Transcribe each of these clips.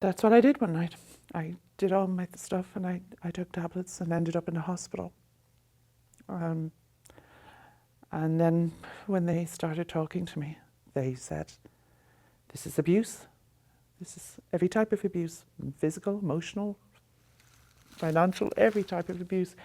that's what I did one night. I did all my stuff and I took tablets and ended up in the hospital. And then when they started talking to me, they said, this is abuse. This is every type of abuse, physical, emotional, financial, every type of abuse.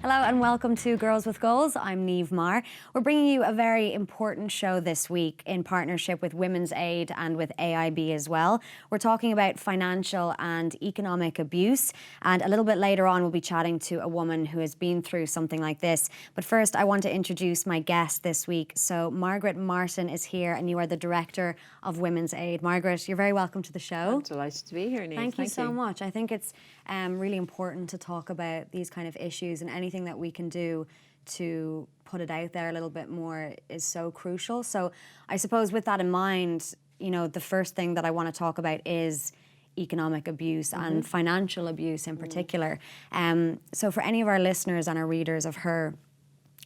Hello and welcome to Girls with Goals. I'm Niamh Maher. We're bringing you a very important show this week in partnership with Women's Aid and with AIB as well. We're talking about financial and economic abuse, and a little bit later on we'll be chatting to a woman who has been through something like this. But first I want to introduce my guest this week. So Margaret Martin is here and you are the Director of Women's Aid. Margaret, you're very welcome to the show. I'm delighted to be here, Niamh. Thank you so much. I think it's really important to talk about these kind of issues, and anything that we can do to put it out there a little bit more is so crucial. So I suppose with that in mind, you know, the first thing that I want to talk about is economic abuse and financial abuse in particular. So for any of our listeners and our readers of Her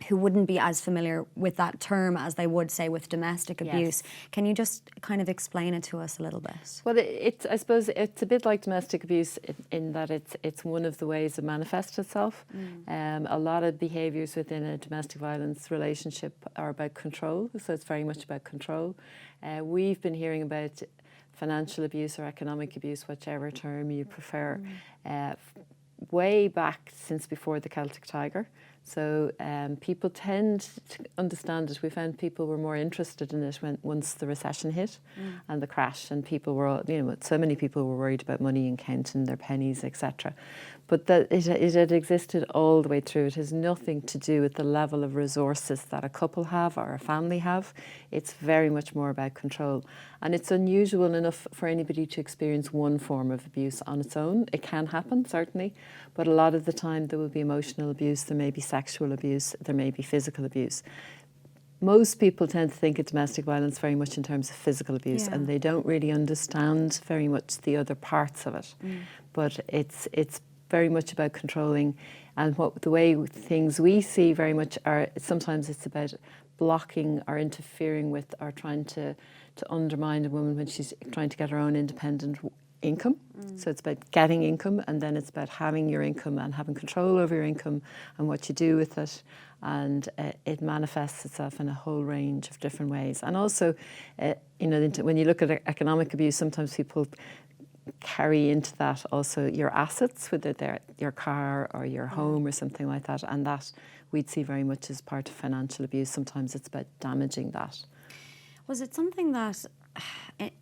who wouldn't be as familiar with that term as they would, say, with domestic abuse, can you just kind of explain it to us a little bit? Well, I suppose it's a bit like domestic abuse in that it's one of the ways it manifests itself. A lot of behaviours within a domestic violence relationship are about control, so it's very much about control. We've been hearing about financial abuse or economic abuse, whichever term you prefer, way back since before the Celtic Tiger. So people tend to understand it. We found people were more interested in it once the recession hit and the crash, and people were, so many people were worried about money and counting their pennies, etc. But that it had existed all the way through. It has nothing to do with the level of resources that a couple have or a family have. It's very much more about control. And it's unusual enough for anybody to experience one form of abuse on its own. It can happen, certainly, but a lot of the time there will be emotional abuse, there may be sexual abuse, there may be physical abuse. Most people tend to think of domestic violence very much in terms of physical abuse, and they don't really understand very much the other parts of it. But it's very much about controlling, and the way things we see very much are, sometimes it's about blocking or interfering with or trying to undermine a woman when she's trying to get her own independent income. So it's about getting income, and then it's about having your income and having control over your income and what you do with it. And it manifests itself in a whole range of different ways. And also, when you look at economic abuse, sometimes people carry into that also your assets, whether they're your car or your home or something like that, and that we'd see very much as part of financial abuse. Sometimes it's about damaging that. Was it something that,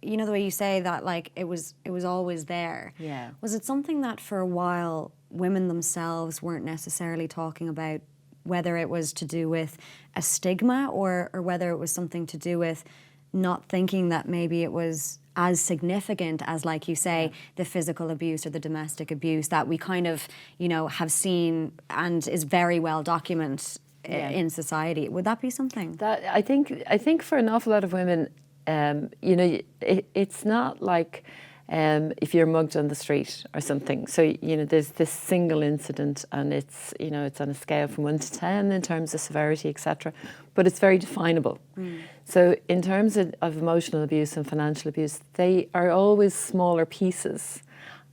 you know, the way you say that, like it was always there? Yeah. Was it something that for a while women themselves weren't necessarily talking about, whether it was to do with a stigma or whether it was something to do with not thinking that maybe it was as significant as, like you say, the physical abuse or the domestic abuse that we kind of, have seen and is very well documented in society? Would that be something? That I think for an awful lot of women, it's not like if you're mugged on the street or something. So, there's this single incident, and it's on a scale from 1 to 10 in terms of severity, etc. But it's very definable. So in terms of emotional abuse and financial abuse, they are always smaller pieces.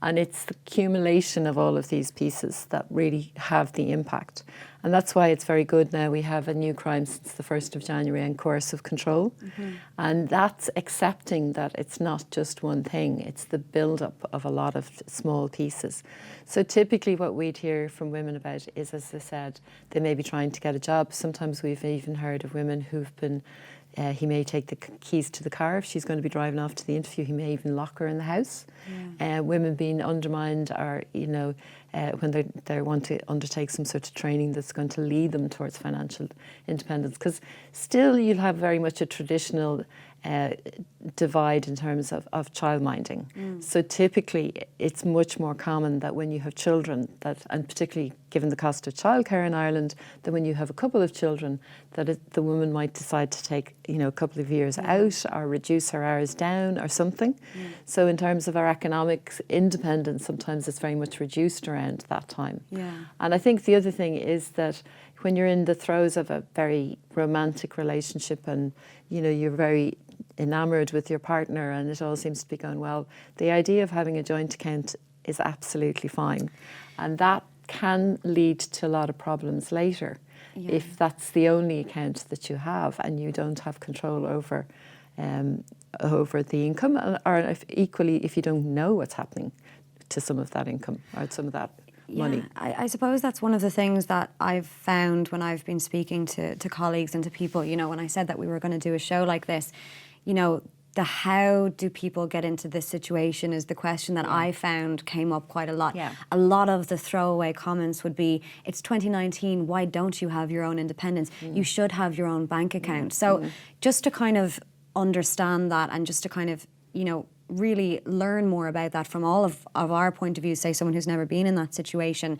And it's the accumulation of all of these pieces that really have the impact. And that's why it's very good now. We have a new crime since the 1st of January and coercive control. And that's accepting that it's not just one thing, it's the build-up of a lot of small pieces. So typically what we'd hear from women about is, as I said, they may be trying to get a job. Sometimes we've even heard of women who've been he may take the keys to the car if she's going to be driving off to the interview. He may even lock her in the house. Women being undermined, or when they want to undertake some sort of training that's going to lead them towards financial independence. Because still you'll have very much a traditional divide in terms of childminding. So typically it's much more common that when you have children, and particularly given the cost of childcare in Ireland, that when you have a couple of children, that the woman might decide to take a couple of years out or reduce her hours down or something. So in terms of our economic independence, sometimes it's very much reduced around that time. And I think the other thing is that when you're in the throes of a very romantic relationship and, you know, you're very enamoured with your partner and it all seems to be going well, the idea of having a joint account is absolutely fine. And that can lead to a lot of problems later if that's the only account that you have and you don't have control over the income, or if equally if you don't know what's happening to some of that income or some of that money. I suppose that's one of the things that I've found when I've been speaking to colleagues and to people, you know, when I said that we were going to do a show like this, you know, the how do people get into this situation is the question that I found came up quite a lot. A lot of the throwaway comments would be, it's 2019, why don't you have your own independence? You should have your own bank account. So just to kind of understand that and just to kind of, you know, really learn more about that from all of our point of view, say someone who's never been in that situation,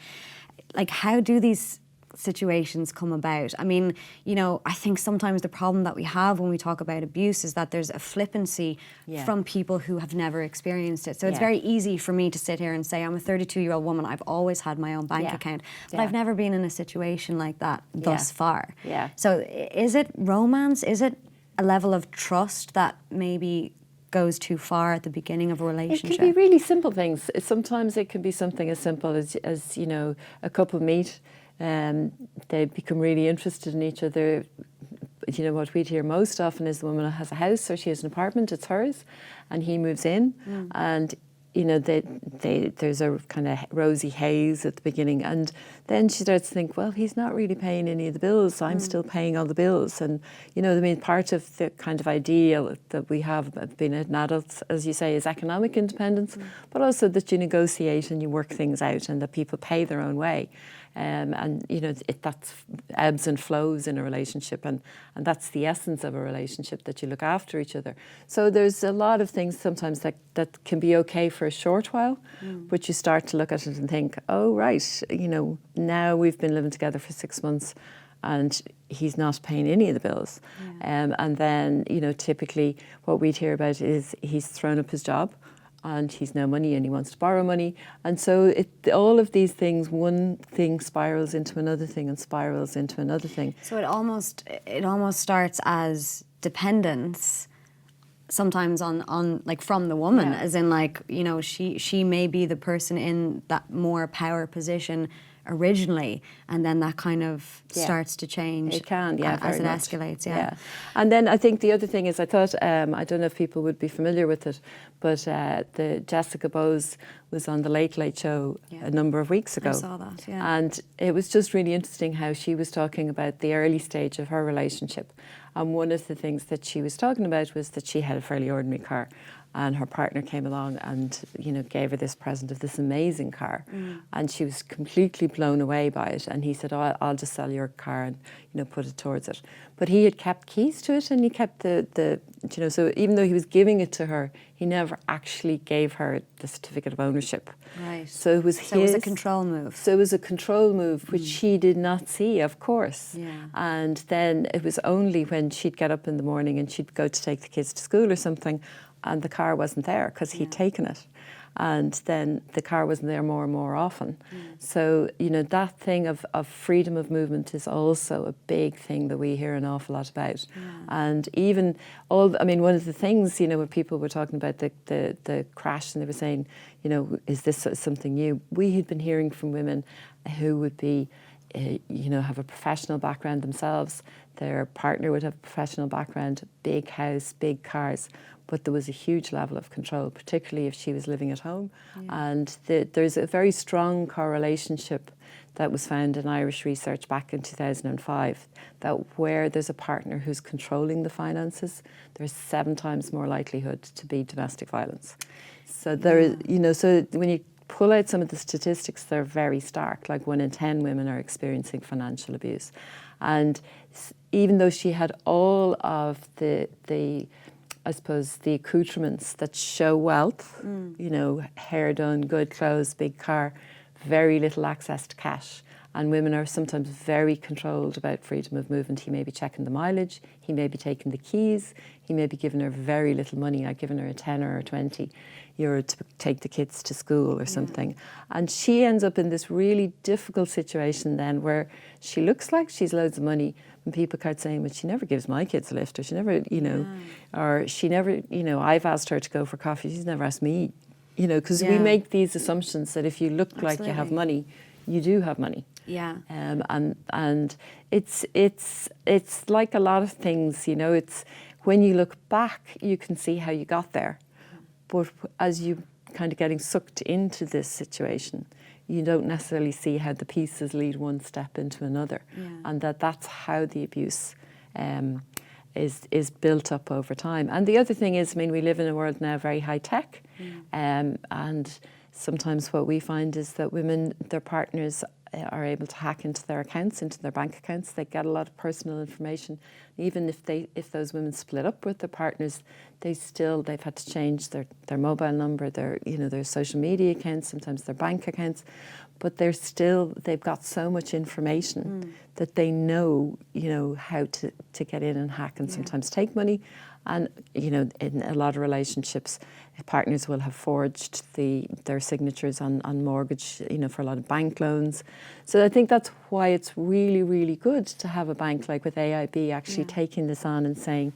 like how do these situations come about? I mean, you know, I think sometimes the problem that we have when we talk about abuse is that there's a flippancy from people who have never experienced it. So it's very easy for me to sit here and say, I'm a 32-year-old woman, I've always had my own bank account, but I've never been in a situation like that thus far. So is it romance? Is it a level of trust that maybe goes too far at the beginning of a relationship? It can be really simple things. Sometimes it can be something as simple as you know, a couple meet, they become really interested in each other. You know, what we'd hear most often is the woman has a house or she has an apartment, it's hers, and he moves in, and you know, there's a kind of rosy haze at the beginning, and then she starts to think, well, he's not really paying any of the bills, so I'm still paying all the bills. And you know, I mean, part of the kind of ideal that we have being an adult, as you say, is economic independence, but also that you negotiate and you work things out and that people pay their own way. And you know, that's ebbs and flows in a relationship, and that's the essence of a relationship, that you look after each other. So there's a lot of things sometimes that can be okay for a short while, but you start to look at it and think, oh right, you know, now we've been living together for 6 months and he's not paying any of the bills. And then, you know, typically what we'd hear about is he's thrown up his job and he's no money and he wants to borrow money. And so all of these things, one thing spirals into another thing and spirals into another thing. So it almost starts as dependence, sometimes on like from the woman, as in like, you know, she may be the person in that more power position originally, and then that kind of starts to change. It can, as it much. escalates. And then I think the other thing is, I thought, I don't know if people would be familiar with it, but the Jessica Bowes was on the Late Late Show a number of weeks ago. I saw that, And it was just really interesting how she was talking about the early stage of her relationship. And one of the things that she was talking about was that she had a fairly ordinary car, and her partner came along and, you know, gave her this present of this amazing car, and she was completely blown away by it. And he said, oh, I'll just sell your car and, you know, put it towards it. But he had kept keys to it, and he kept the you know, so even though he was giving it to her, he never actually gave her the certificate of ownership. Right. So it was So it was a control move. So it was a control move, which she did not see, of course. And then it was only when she'd get up in the morning and she'd go to take the kids to school or something, and the car wasn't there because he'd taken it. And then the car wasn't there more and more often. So, you know, that thing of freedom of movement is also a big thing that we hear an awful lot about. And even I mean, one of the things, you know, when people were talking about the crash and they were saying, you know, is this something new? We had been hearing from women who would be, you know, have a professional background themselves. Their partner would have a professional background, big house, big cars. But there was a huge level of control, particularly if she was living at home. And there's a very strong correlation that was found in Irish research back in 2005, that where there's a partner who's controlling the finances, there's 7 times more likelihood to be domestic violence. So there is, you know, so when you pull out some of the statistics, they're very stark. Like 1 in 10 women are experiencing financial abuse. And even though she had all of the I suppose, the accoutrements that show wealth, you know, hair done, good clothes, big car, very little access to cash. And women are sometimes very controlled about freedom of movement. He may be checking the mileage, he may be taking the keys, he may be giving her very little money, like giving her a tenner or 20 euro to take the kids to school or something. And she ends up in this really difficult situation then where she looks like she's loads of money and people start saying, but she never gives my kids a lift, or she never, or she never, I've asked her to go for coffee, she's never asked me, because we make these assumptions that if you look like you have money, you do have money. Yeah. And it's like a lot of things, it's when you look back, you can see how you got there. But as you kind of getting sucked into this situation, you don't necessarily see how the pieces lead one step into another, and that's how the abuse is built up over time. And the other thing is, we live in a world now very high tech, and sometimes what we find is that women, their partners are able to hack into their accounts, into their bank accounts. They get a lot of personal information. Even if those women split up with their partners, they've had to change their mobile number, their social media accounts, sometimes their bank accounts, but they've got so much information that they know, how to get in and hack and sometimes take money. And, in a lot of relationships, partners will have forged their signatures on mortgage, for a lot of bank loans. So I think that's why it's really, really good to have a bank like with AIB actually taking this on and saying,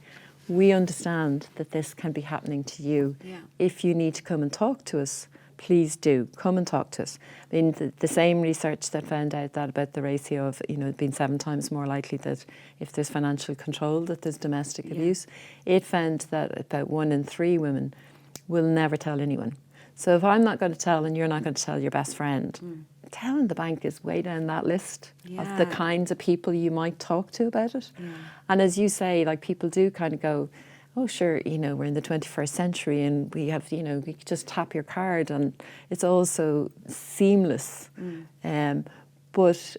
we understand that this can be happening to you. Yeah. If you need to come and talk to us, please do come and talk to us. The same research that found out that about the ratio of, being 7 times more likely that if there's financial control, that there's domestic abuse, it found that about 1 in 3 women will never tell anyone. So if I'm not going to tell and you're not going to tell your best friend, telling the bank is way down that list of the kinds of people you might talk to about it. Yeah. And as you say, like people do kind of go, oh, sure, we're in the 21st century and we have, we can just tap your card and it's all so seamless. But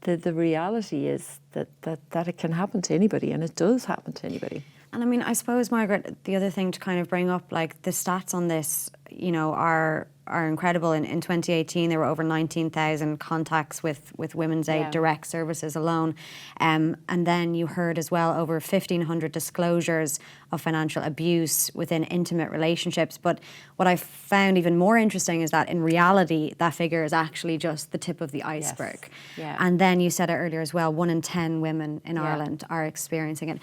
the reality is that it can happen to anybody, and it does happen to anybody. And I suppose, Margaret, the other thing to kind of bring up, like the stats on this, are incredible. In 2018, there were over 19,000 contacts with Women's Aid direct services alone. And then you heard as well over 1,500 disclosures of financial abuse within intimate relationships. But what I found even more interesting is that in reality, that figure is actually just the tip of the iceberg. Yes. Yeah. And then you said it earlier as well, 1 in 10 women in Ireland are experiencing it.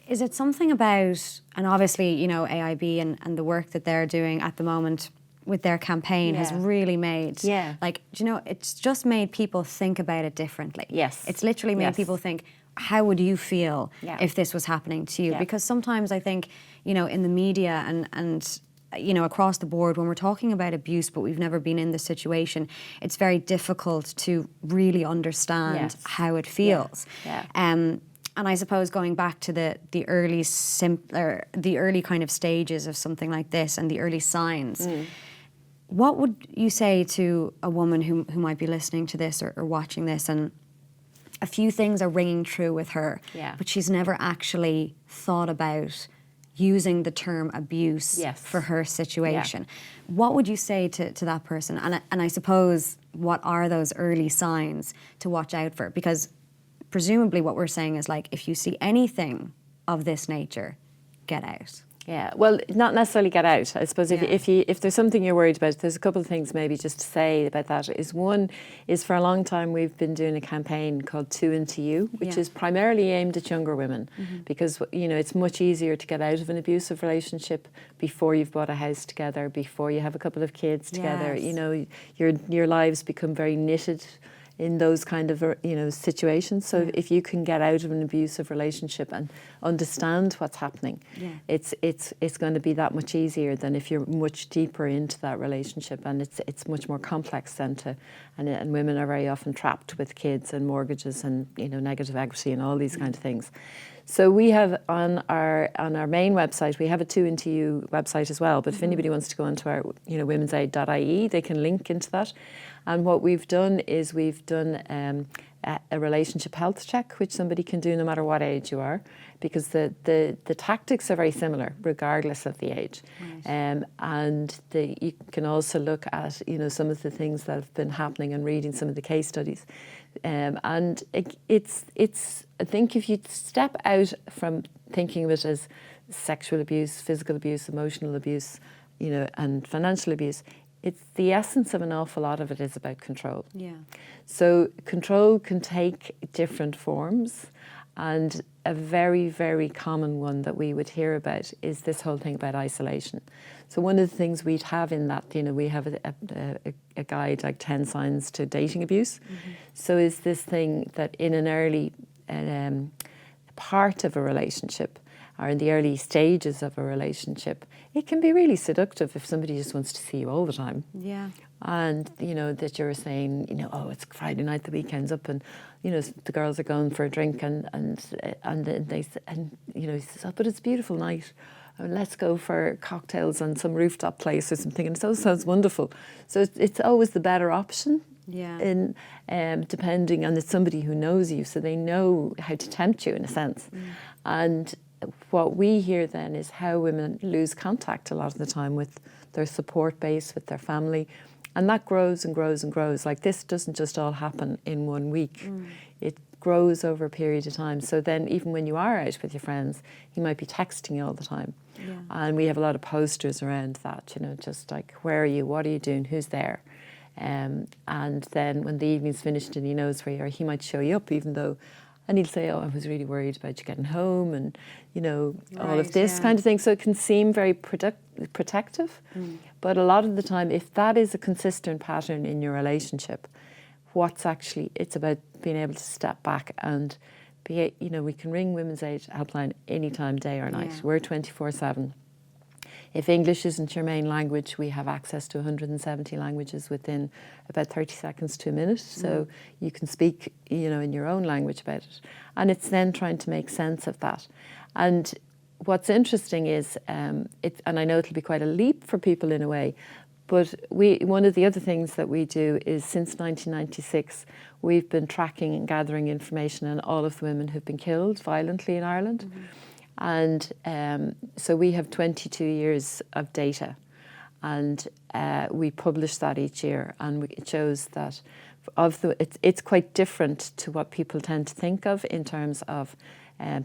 Is it something about, and obviously, AIB and the work that they're doing at the moment with their campaign has really made, it's just made people think about it differently. Yes. It's literally made people think, how would you feel if this was happening to you? Yeah. Because sometimes I think, in the media and across the board, when we're talking about abuse, but we've never been in the situation, it's very difficult to really understand how it feels. Yeah. And I suppose going back to the early kind of stages of something like this and the early signs, what would you say to a woman who might be listening to this or watching this, and a few things are ringing true with her, but she's never actually thought about using the term abuse for her situation? What would you say to that person? And I suppose, what are those early signs to watch out for? Because presumably what we're saying is, like, if you see anything of this nature, get out. Yeah, well, not necessarily get out. I suppose if there's something you're worried about, there's a couple of things maybe just to say about that. One is, for a long time we've been doing a campaign called 2 Into You, which is primarily aimed at younger women, because it's much easier to get out of an abusive relationship before you've bought a house together, before you have a couple of kids together. Your lives become very knitted in those kind of situations. So if you can get out of an abusive relationship and understand what's happening, it's going to be that much easier than if you're much deeper into that relationship, and it's much more complex than and women are very often trapped with kids and mortgages and negative equity and all these kind of things. So we have on our main website, we have a 2 Into You website as well, but if anybody wants to go onto our womens'aid.ie, they can link into that. And what we've done is we've done a relationship health check, which somebody can do no matter what age you are, because the tactics are very similar regardless of the age. Right. And you can also look at, you know, some of the things that have been happening and reading some of the case studies. And it's I think if you step out from thinking of it as sexual abuse, physical abuse, emotional abuse, you know, and financial abuse, it's the essence of an awful lot of it is about control. Yeah. So control can take different forms, and a very, very common one that we would hear about is this whole thing about isolation. So one of the things we'd have in that, you know, we have a guide like 10 signs to dating abuse. So is this thing that in an early part of a relationship, or in the early stages of a relationship, it can be really seductive if somebody just wants to see you all the time. Yeah. And, you know, that you're saying, you know, oh, it's Friday night, the weekend's up, and, you know, the girls are going for a drink, and you know, he says, oh, but it's a beautiful night. Let's go for cocktails on some rooftop place or something. And so it sounds wonderful. So it's always the better option. Yeah. In depending on it's somebody who knows you, so they know how to tempt you in a sense. And what we hear then is how women lose contact a lot of the time with their support base, with their family, and that grows and grows and grows. Like, this doesn't just all happen in 1 week. It grows over a period of time. So then even when you are out with your friends, he might be texting you all the time. Yeah. And we have a lot of posters around that, you know, just like, where are you, what are you doing, who's there? And then when the evening's finished and he knows where you are, he might show you up, even though, and he'll say, oh, I was really worried about you getting home, and, you know, all of Right, this yeah. kind of thing. So it can seem very protective, but a lot of the time, if that is a consistent pattern in your relationship, it's about being able to step back and be, you know, we can ring Women's Aid Helpline anytime, day or night. Yeah. We're 24/7. If English isn't your main language, we have access to 170 languages within about 30 seconds to a minute. So you can speak, you know, in your own language about it. And it's then trying to make sense of that. And what's interesting is, and I know it'll be quite a leap for people in a way, but one of the other things that we do is, since 1996, we've been tracking and gathering information on all of the women who've been killed violently in Ireland. And so we have 22 years of data, and we publish that each year, and it shows that it's quite different to what people tend to think of in terms of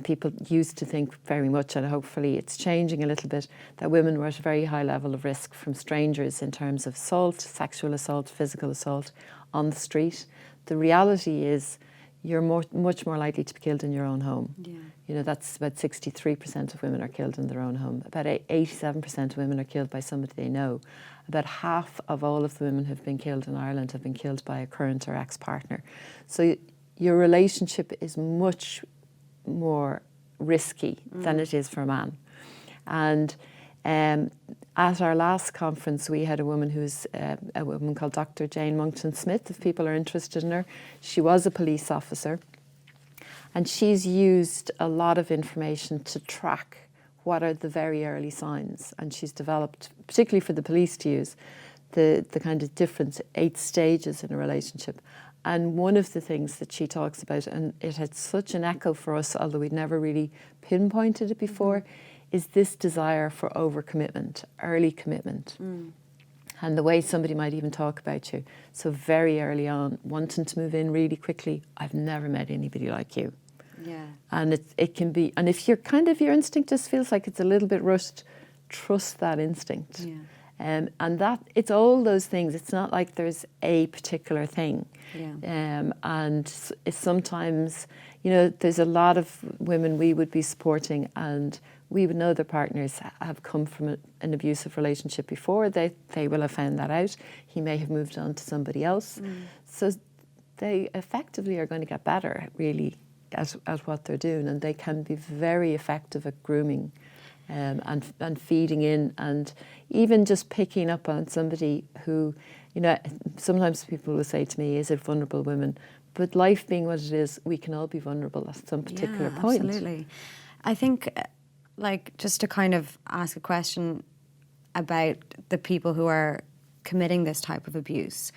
people used to think very much, and hopefully it's changing a little bit, that women were at a very high level of risk from strangers in terms of assault, sexual assault, physical assault on the street. The reality is you're much more likely to be killed in your own home. Yeah. You know, that's about 63% of women are killed in their own home. About 87% of women are killed by somebody they know. About half of all of the women who've been killed in Ireland have been killed by a current or ex-partner. So your relationship is much more risky than it is for a man. And at our last conference, we had a woman who's a woman called Dr. Jane Monckton Smith, if people are interested in her. She was a police officer, and she's used a lot of information to track what are the very early signs. And she's developed, particularly for the police to use, the kind of different 8 stages in a relationship. And one of the things that she talks about, and it had such an echo for us, although we'd never really pinpointed it before, is this desire for overcommitment, early commitment. And the way somebody might even talk about you. So very early on, wanting to move in really quickly, I've never met anybody like you. Yeah. And it can be, and if your instinct just feels like it's a little bit rushed, trust that instinct. Yeah. And that, it's all those things. It's not like there's a particular thing. Yeah. And it's sometimes, you know, there's a lot of women we would be supporting, and we would know their partners have come from an abusive relationship before. They will have found that out. He may have moved on to somebody else. So they effectively are going to get better, really, at what they're doing, and they can be very effective at grooming and feeding in, and even just picking up on somebody who, you know, sometimes people will say to me, is it vulnerable women? But life being what it is, we can all be vulnerable at some particular point. Absolutely. I think, like, just to kind of ask a question about the people who are committing this type of abuse,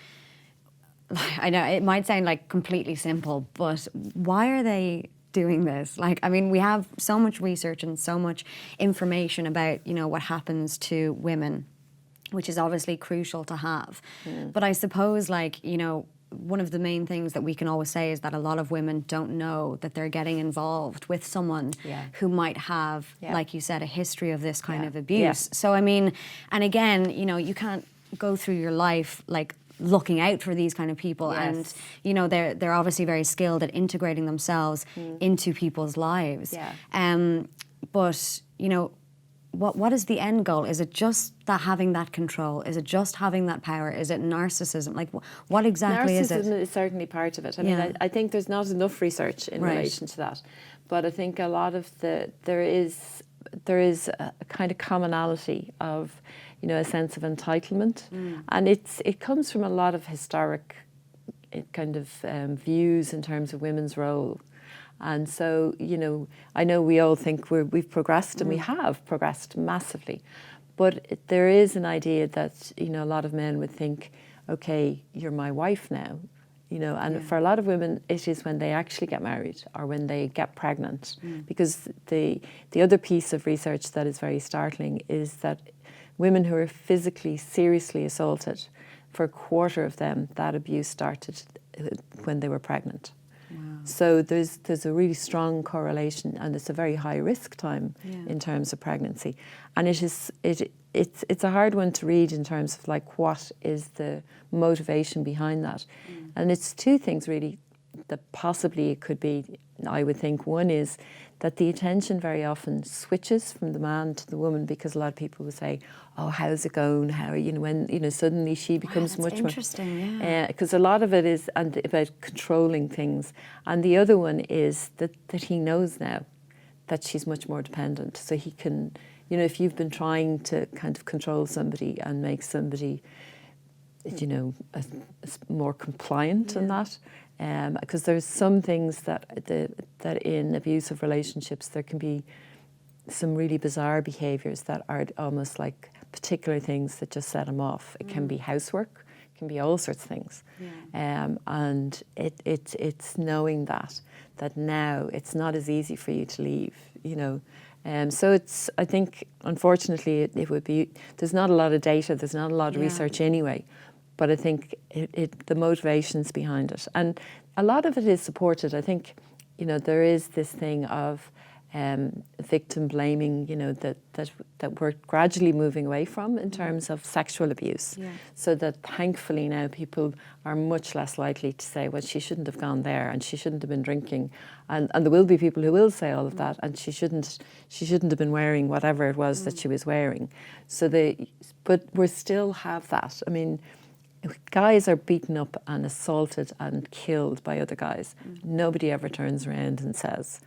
I know it might sound like completely simple, but why are they doing this? Like, I mean, we have so much research and so much information about, you know, what happens to women, which is obviously crucial to have. But I suppose, like, you know, one of the main things that we can always say is that a lot of women don't know that they're getting involved with someone who might have, like you said, a history of this kind of abuse. So, I mean, and again, you know, you can't go through your life like looking out for these kind of people, and you know, they're obviously very skilled at integrating themselves into people's lives. But you know, what is the end goal? Is it just that having that control? Is it just having that power? Is it narcissism? Like, what exactly is it? Narcissism is certainly part of it. I mean, I think there's not enough research in relation to that, but I think a lot of there is a kind of commonality of, you know, a sense of entitlement, and it comes from a lot of historic kind of views in terms of women's role. And so, you know, I know we all think we've progressed, and we have progressed massively, but there is an idea that, you know, a lot of men would think, okay, you're my wife now, you know, and for a lot of women, it is when they actually get married or when they get pregnant, because the other piece of research that is very startling is that women who are physically seriously assaulted, for a quarter of them, that abuse started when they were pregnant. So there's a really strong correlation, and it's a very high risk time in terms of pregnancy, and it's a hard one to read in terms of like what is the motivation behind that, and it's two things really that possibly it could be. I would think one is that the attention very often switches from the man to the woman, because a lot of people will say, "Oh, how's it going? How are you?" Know, when, you know, suddenly she becomes much more interesting. because a lot of it is about controlling things, and the other one is that he knows now that she's much more dependent, so he can, you know, if you've been trying to kind of control somebody and make somebody, you know, more compliant in that. Because there's some things that in abusive relationships there can be some really bizarre behaviours that are almost like particular things that just set them off. It can be housework, it can be all sorts of things, and it's knowing that now it's not as easy for you to leave, you know. So it's, I think, unfortunately, it would be, there's not a lot of data, there's not a lot of research anyway. But I think the motivations behind it, and a lot of it is supported. I think, you know, there is this thing of victim blaming, you know, that we're gradually moving away from in terms of sexual abuse. So that thankfully now people are much less likely to say, well, she shouldn't have gone there, and she shouldn't have been drinking, and there will be people who will say all of that, and she shouldn't have been wearing whatever it was that she was wearing. But we still have that. I mean, guys are beaten up and assaulted and killed by other guys. Nobody ever turns around and says,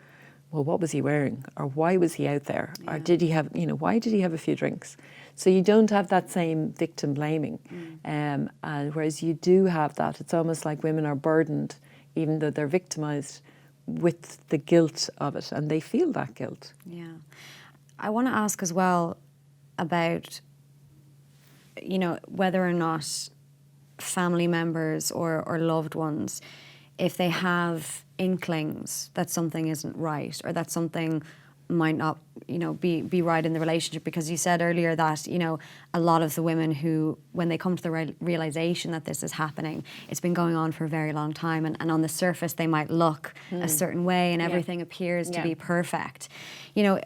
well, what was he wearing? Or why was he out there? Or did he have, you know, why did he have a few drinks? So you don't have that same victim blaming. And whereas you do have that, it's almost like women are burdened, even though they're victimised, with the guilt of it, and they feel that guilt. Yeah. I want to ask as well about, you know, whether or not family members or loved ones, if they have inklings that something isn't right, or that something might not, you know, be right in the relationship. Because you said earlier that, you know, a lot of the women who, when they come to the realization that this is happening, it's been going on for a very long time, and on the surface they might look a certain way, and everything appears to be perfect. You know,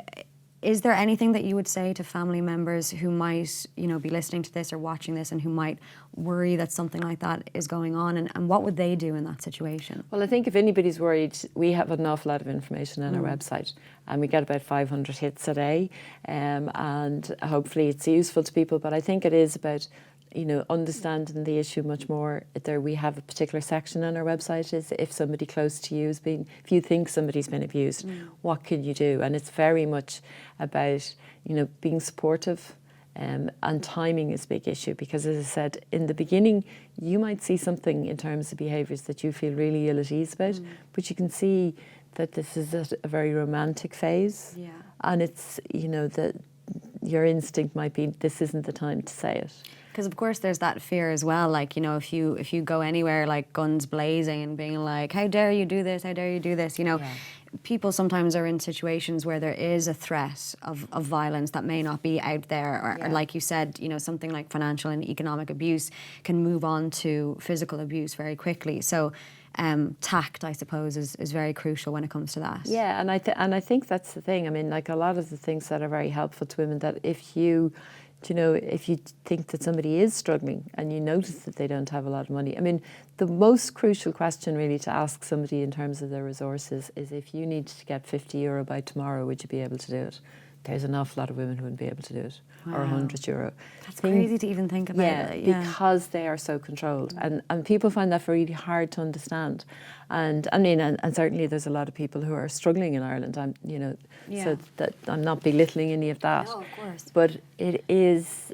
is there anything that you would say to family members who might, you know, be listening to this or watching this, and who might worry that something like that is going on, and what would they do in that situation? Well, I think if anybody's worried, we have an awful lot of information on our website, and we get about 500 hits a day, and hopefully it's useful to people. But I think it is about, you know, understanding the issue much more. We have a particular section on our website, is if somebody close to you if you think somebody's been abused, what can you do? And it's very much about, you know, being supportive, and timing is a big issue, because, as I said, in the beginning you might see something in terms of behaviours that you feel really ill at ease about, but you can see that this is a very romantic phase, and it's, you know, that your instinct might be, this isn't the time to say it. Because of course there's that fear as well, like, you know, if you go anywhere like guns blazing and being like, how dare you do this, how dare you do this, you know, people sometimes are in situations where there is a threat of violence that may not be out there, or like you said, you know, something like financial and economic abuse can move on to physical abuse very quickly. So tact, I suppose, is very crucial when it comes to that. Yeah, and I think that's the thing. I mean, like a lot of the things that are very helpful to women, that if you think that somebody is struggling and you notice that they don't have a lot of money, I mean, the most crucial question really to ask somebody in terms of their resources is, if you need to get €50 by tomorrow, would you be able to do it? There's an awful lot of women who wouldn't be able to do it. Wow. Or €100. That's crazy to even think about it. Yeah, because they are so controlled. And people find that really hard to understand. And I mean, and certainly there's a lot of people who are struggling in Ireland. So that I'm not belittling any of that. No, of course. But it is,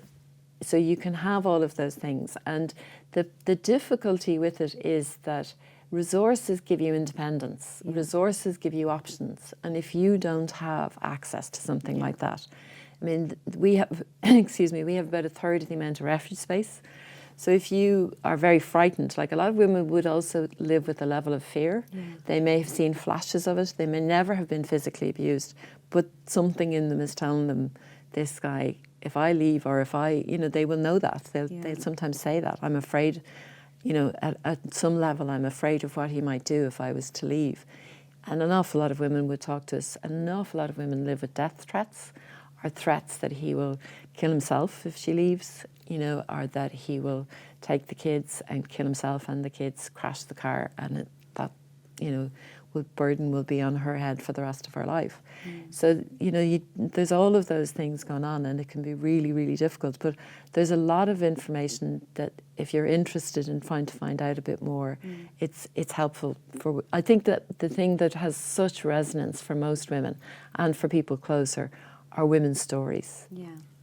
so you can have all of those things. And the difficulty with it is that resources give you independence. Resources give you options. And if you don't have access to something like that, I mean, we have, we have about a third of the amount of refuge space. So if you are very frightened, like a lot of women would also live with a level of fear. They may have seen flashes of it. They may never have been physically abused, but something in them is telling them, this guy, if I leave, or if I, you know, they will know that. They'll sometimes say that. I'm afraid, you know, at some level, I'm afraid of what he might do if I was to leave. And an awful lot of women would talk to us. An awful lot of women live with death threats, or threats that he will kill himself if she leaves, you know, or that he will take the kids and kill himself and the kids, crash the car, and that, you know, burden will be on her head for the rest of her life. So, you know, there's all of those things going on, and it can be really, really difficult. But there's a lot of information that, if you're interested in trying to find out a bit more, it's helpful for. I think that the thing that has such resonance for most women and for people closer are women's stories.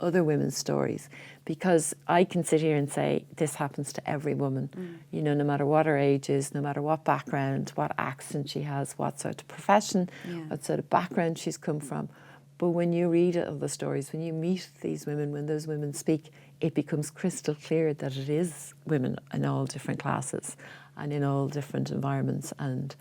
Other women's stories, because I can sit here and say this happens to every woman, you know, no matter what her age is, no matter what background, what accent she has, what sort of profession, what sort of background she's come from. But when you read all the stories, when you meet these women, when those women speak, it becomes crystal clear that it is women in all different classes and in all different environments. And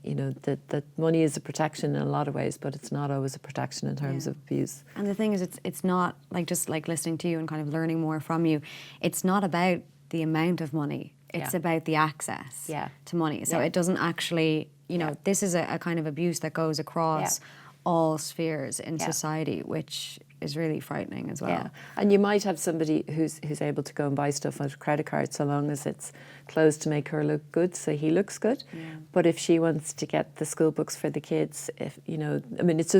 you know, that money is a protection in a lot of ways, but it's not always a protection in terms of abuse. And the thing is, it's not like, just like listening to you and kind of learning more from you, it's not about the amount of money, it's about the access to money. So it doesn't actually, you know, this is a kind of abuse that goes across all spheres in society, which is really frightening as well. Yeah, and you might have somebody who's able to go and buy stuff on a credit card, so long as it's closed to make her look good, so he looks good. But if she wants to get the school books for the kids, if, you know, I mean, it's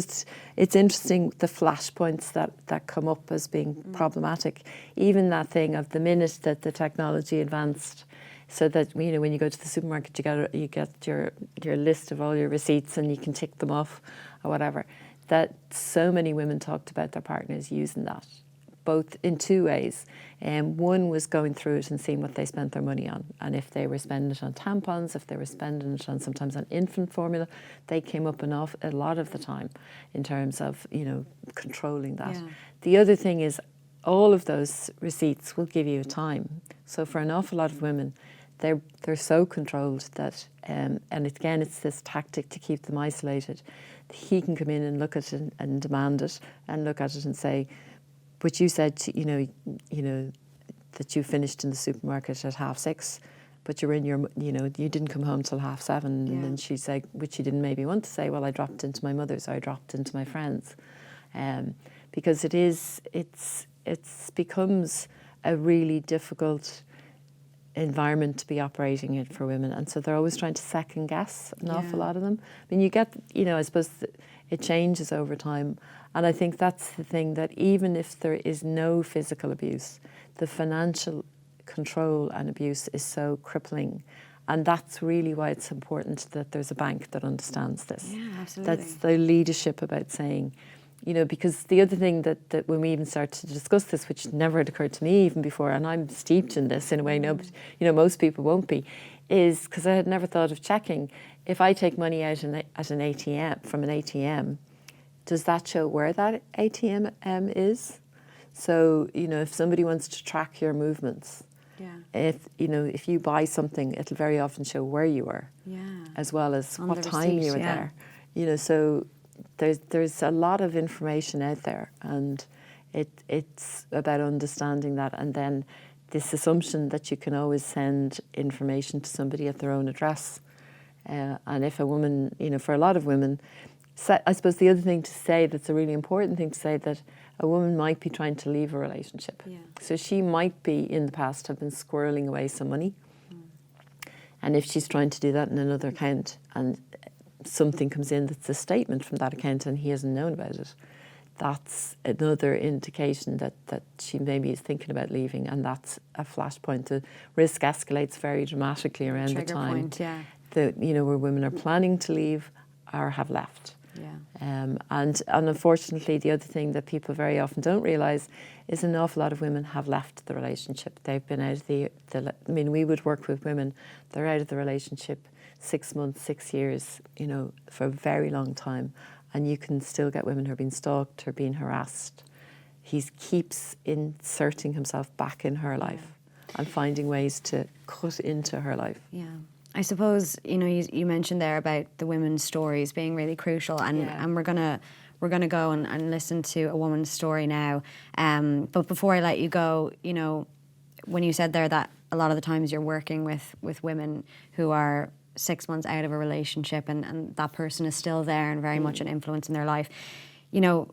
interesting, the flashpoints that come up as being problematic. Even that thing of the minute that the technology advanced, so that, you know, when you go to the supermarket, you get your list of all your receipts and you can tick them off or whatever. That so many women talked about their partners using that, both in two ways. One was going through it and seeing what they spent their money on, and if they were spending it on tampons, if they were spending it on sometimes on infant formula, they came up a lot of the time in terms of, you know, controlling that. The other thing is, all of those receipts will give you a time. So for an awful lot of women, they're so controlled that, and again, it's this tactic to keep them isolated. He can come in and look at it and demand it, and look at it and say, but you said, you know, that you finished in the supermarket at 6:30, but you're in your, you know, you didn't come home till 7:30. And then she'd say, which she didn't maybe want to say, well, I dropped into my mother's, or I dropped into my friend's. Because it's becomes a really difficult environment to be operating in for women, and so they're always trying to second guess an awful lot of them. I mean, you get, you know, I suppose it changes over time, and I think that's the thing, that even if there is no physical abuse, the financial control and abuse is so crippling, and that's really why it's important that there's a bank that understands this. Yeah, absolutely. That's the leadership about saying, you know, because the other thing that when we even started to discuss this, which never had occurred to me even before, and I'm steeped in this in a way, no, but, you know, most people won't be, is because I had never thought of checking, if I take money out at an ATM, from an ATM, does that show where that ATM is? So, you know, if somebody wants to track your movements, if you buy something, it'll very often show where you were, as well as On what the time receipt, you were there. You know, so there's a lot of information out there, and it's about understanding that, and then this assumption that you can always send information to somebody at their own address. And if a woman, you know, for a lot of women, I suppose the other thing to say that's a really important thing to say, that a woman might be trying to leave a relationship. So she might be, in the past, have been squirreling away some money. And if she's trying to do that in another account and something comes in that's a statement from that account and he hasn't known about it, that's another indication that she maybe is thinking about leaving, and that's a flashpoint. The risk escalates very dramatically around the time that, you know, where women are planning to leave or have left. And unfortunately, the other thing that people very often don't realise is an awful lot of women have left the relationship. They've been out of I mean, we would work with women, they're out of the relationship 6 months, 6 years, you know, for a very long time. And you can still get women who are being stalked or being harassed. He keeps inserting himself back in her life and finding ways to cut into her life. I suppose, you know, you mentioned there about the women's stories being really crucial, and we're gonna go and listen to a woman's story now. But before I let you go, you know, when you said there that a lot of the times you're working with women who are 6 months out of a relationship, and that person is still there and very much an influence in their life, you know,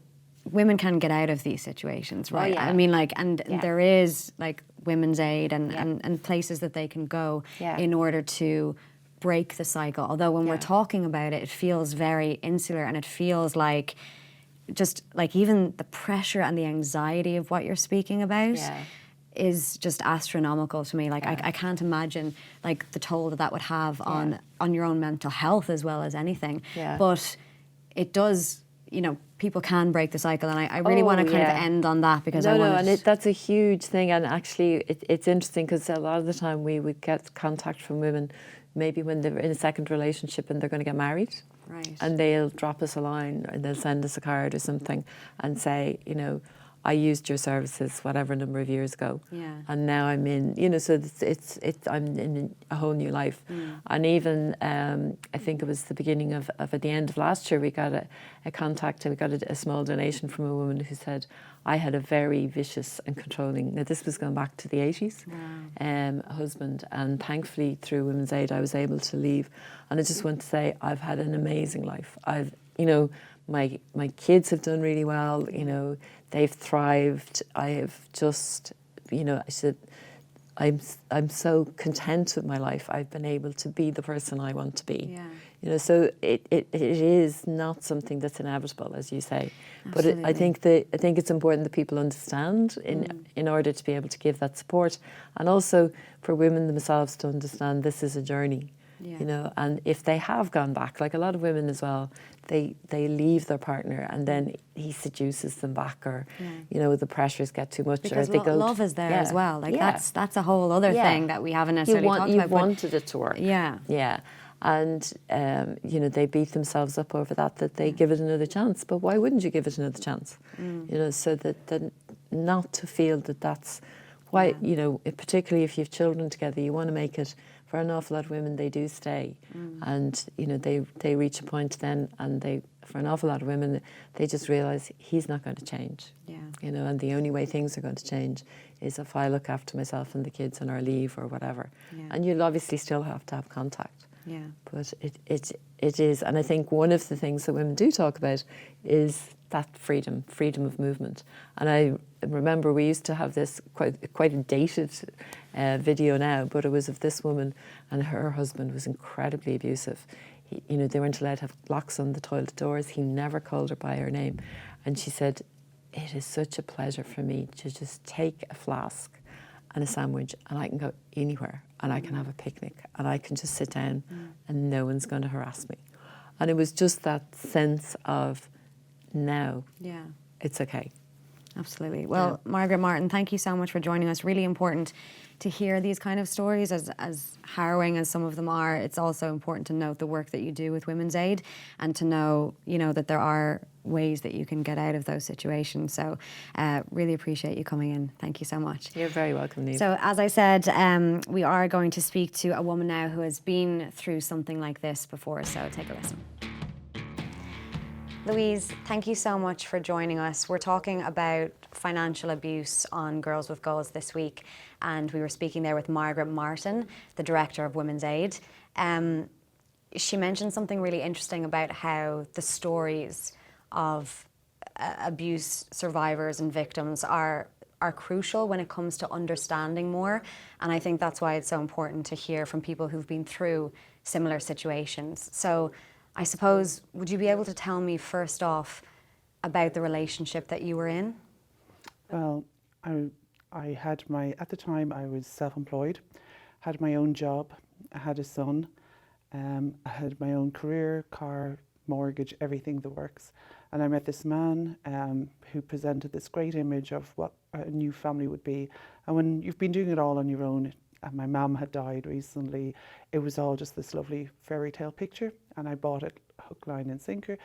women can get out of these situations, right? I mean, like, and there is like Women's Aid and places that they can go in order to break the cycle. Although when we're talking about it, it feels very insular, and it feels like just like even the pressure and the anxiety of what you're speaking about is just astronomical to me. Like I can't imagine like the toll that would have on your own mental health as well as anything. But it does, you know, people can break the cycle, and I really want to kind of end on that, because that's a huge thing. And actually it's interesting, because a lot of the time we would get contact from women maybe when they're in a second relationship and they're going to get married, and they'll drop us a line, or they'll send us a card or something and say, you know, I used your services whatever number of years ago, and now I'm in, you know, so it's I'm in a whole new life. And even I think it was the beginning of at the end of last year, we got a contact, and we got a small donation from a woman who said, I had a very vicious and controlling, now this was going back to the 80s, husband, and thankfully through Women's Aid I was able to leave. And I just want to say I've had an amazing life. I've, you know, my kids have done really well, you know, they've thrived. I have just, you know, I said, I'm so content with my life. I've been able to be the person I want to be. You know, so it is not something that's inevitable, as you say. Absolutely. But I think it's important that people understand in order to be able to give that support, and also for women themselves to understand this is a journey. You know, and if they have gone back, like a lot of women as well, they leave their partner and then he seduces them back, or you know, the pressures get too much, because or they go love is there as well. Like that's a whole other thing that we haven't necessarily talked about. You wanted it to work. And you know, they beat themselves up over that they give it another chance. But why wouldn't you give it another chance? You know, so that not to feel that that's why, you know, particularly if you have children together, you want to make it. For an awful lot of women, they do stay, and you know, they reach a point then, and for an awful lot of women, they just realise he's not going to change. You know, and the only way things are going to change is if I look after myself and the kids on our leave or whatever. And you'll obviously still have to have contact. But it is, and I think one of the things that women do talk about is that freedom of movement. And I remember we used to have this quite a dated video now, but it was of this woman, and her husband was incredibly abusive. You know, they weren't allowed to have locks on the toilet doors. He never called her by her name. And she said, it is such a pleasure for me to just take a flask and a sandwich, and I can go anywhere, and I can have a picnic, and I can just sit down and no one's going to harass me. And it was just that sense of, now it's okay. Absolutely. Well, Margaret Martin, thank you so much for joining us. Really important to hear these kind of stories, as harrowing as some of them are. It's also important to note the work that you do with Women's Aid, and to know, you know, that there are ways that you can get out of those situations. So really appreciate you coming in. Thank you so much. You're very welcome, Niamh. So as I said, we are going to speak to a woman now who has been through something like this before. So take a listen. Louise, thank you so much for joining us. We're talking about financial abuse on Girls with Goals this week, and we were speaking there with Margaret Martin, the director of Women's Aid. She mentioned something really interesting about how the stories of abuse survivors and victims are crucial when it comes to understanding more, and I think that's why it's so important to hear from people who've been through similar situations. So I suppose, would you be able to tell me first off about the relationship that you were in? Well, I had at the time I was self-employed, had my own job, I had a son, I had my own career, car, mortgage, everything that works. And I met this man who presented this great image of what a new family would be. And when you've been doing it all on your own, and my mum had died recently, it was all just this lovely fairy tale picture, and I bought it hook, line and sinker.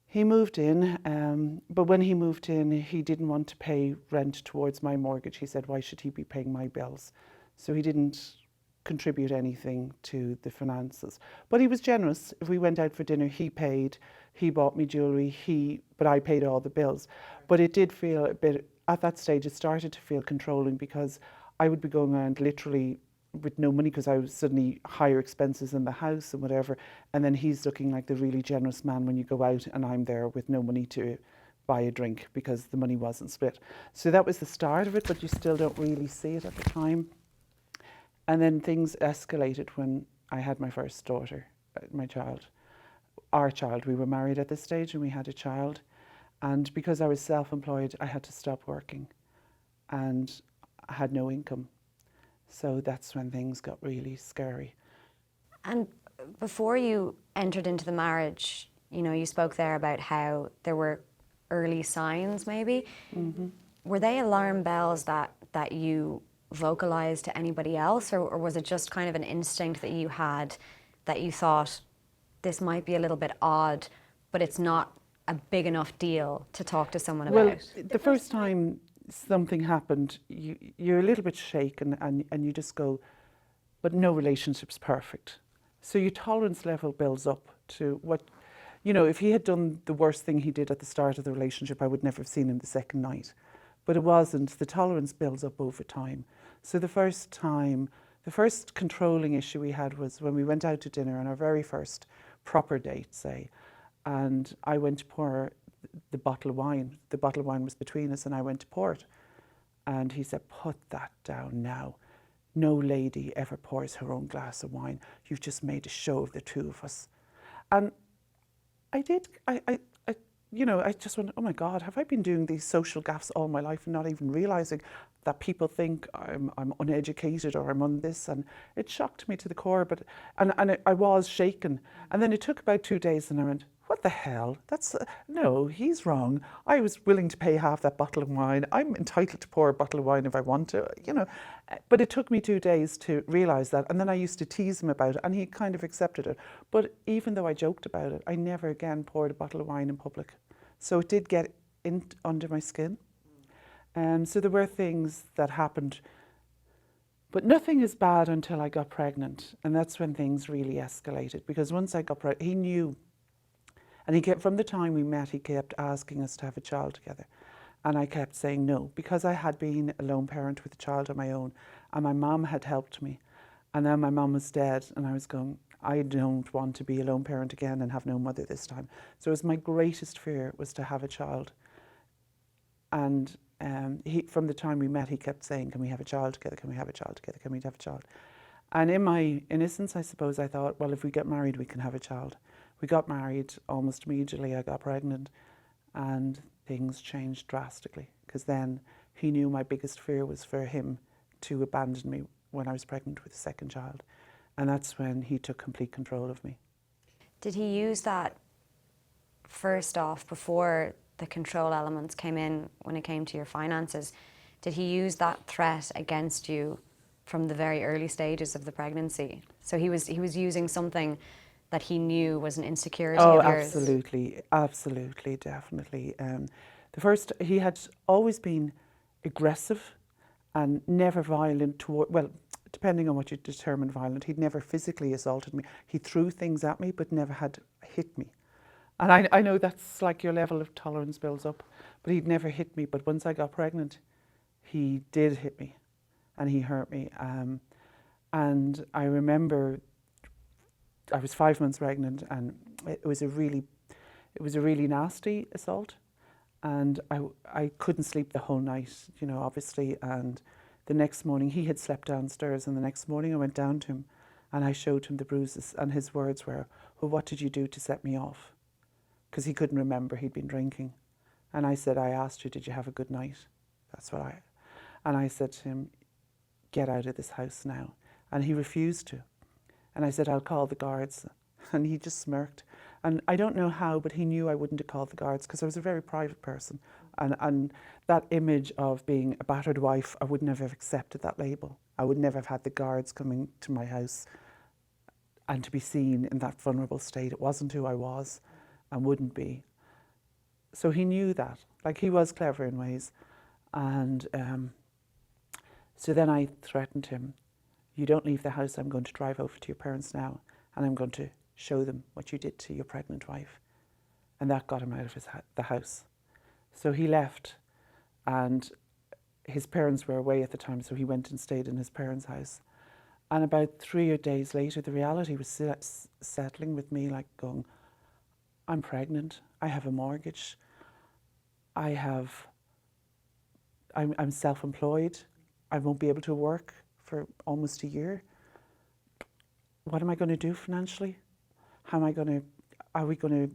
He moved in, but when he moved in, he didn't want to pay rent towards my mortgage. He said, why should he be paying my bills? So he didn't contribute anything to the finances. But he was generous. If we went out for dinner, he paid, he bought me jewellery, but I paid all the bills. But it did feel a bit, at that stage, it started to feel controlling, because I would be going around literally with no money, because I was suddenly higher expenses in the house and whatever. And then he's looking like the really generous man when you go out, and I'm there with no money to buy a drink because the money wasn't split. So that was the start of it, but you still don't really see it at the time. And then things escalated when I had my first daughter, my child, our child. We were married at this stage and we had a child. And because I was self-employed, I had to stop working, and I had no income. So that's when things got really scary. And before you entered into the marriage, you know, you spoke there about how there were early signs maybe. Mm-hmm. Were they alarm bells that you vocalized to anybody else, or was it just kind of an instinct that you had, that you thought this might be a little bit odd, but it's not a big enough deal to talk to someone about? Well, the first time something happened, you're a little bit shaken, and you just go, but no relationship's perfect. So your tolerance level builds up to what, you know, if he had done the worst thing he did at the start of the relationship, I would never have seen him the second night. But it wasn't. The tolerance builds up over time. So the first controlling issue we had was when we went out to dinner on our very first proper date, say, and I went to pour the bottle of wine. The bottle of wine was between us, and I went to pour it. And he said, put that down now. No lady ever pours her own glass of wine. You've just made a show of the two of us. And I did, I just went, oh my God, have I been doing these social gaffes all my life and not even realising that people think I'm uneducated or I'm on this? And it shocked me to the core, and I was shaken. And then it took about 2 days, and I went, what the hell? No, he's wrong. I was willing to pay half that bottle of wine. I'm entitled to pour a bottle of wine if I want to, you know. But it took me 2 days to realise that. And then I used to tease him about it, and he kind of accepted it. But even though I joked about it, I never again poured a bottle of wine in public. So it did get under my skin. So there were things that happened. But nothing is bad until I got pregnant. And that's when things really escalated. Because once I got pregnant, he knew. And he kept, from the time we met, he kept asking us to have a child together. And I kept saying no, because I had been a lone parent with a child on my own, and my mum had helped me. And then my mum was dead, and I was going, I don't want to be a lone parent again and have no mother this time. So it was my greatest fear was to have a child. And from the time we met, he kept saying, can we have a child together? Can we have a child together? Can we have a child? And in my innocence, I suppose, I thought, well, if we get married, we can have a child. We got married almost immediately. I got pregnant, and things changed drastically, because then he knew my biggest fear was for him to abandon me when I was pregnant with a second child. And that's when he took complete control of me. Did he use that first off before the control elements came in when it came to your finances, did he use that threat against you from the very early stages of the pregnancy? So he was using something that he knew was an insecurity Oh, of yours. absolutely, absolutely, definitely. He had always been aggressive and never violent toward, well, depending on what you determine violent, he'd never physically assaulted me. He threw things at me, but never had hit me. And I know that's like your level of tolerance builds up, but he'd never hit me. But once I got pregnant, he did hit me and he hurt me. And I remember I was 5 months pregnant, and it was a really nasty assault, and I couldn't sleep the whole night, you know, obviously. And the next morning, he had slept downstairs, and the next morning I went down to him and I showed him the bruises, and his words were, "Well, what did you do to set me off?" Because he couldn't remember, he'd been drinking. And I said, "I asked you, did you have a good night?" And I said to him, "Get out of this house now." And he refused to. And I said, "I'll call the guards." And he just smirked. And I don't know how, but he knew I wouldn't have called the guards because I was a very private person. And that image of being a battered wife, I would never have accepted that label. I would never have had the guards coming to my house and to be seen in that vulnerable state. It wasn't who I was and wouldn't be. So he knew that. Like, he was clever in ways. And so then I threatened him, "You don't leave the house, I'm going to drive over to your parents now and I'm going to show them what you did to your pregnant wife." And that got him out of the house. So he left, and his parents were away at the time, so he went and stayed in his parents' house. And about 3 days later, the reality was settling with me, like going, I'm pregnant, I have a mortgage, I'm self-employed, I won't be able to work for almost a year. What am I going to do financially? Are we going to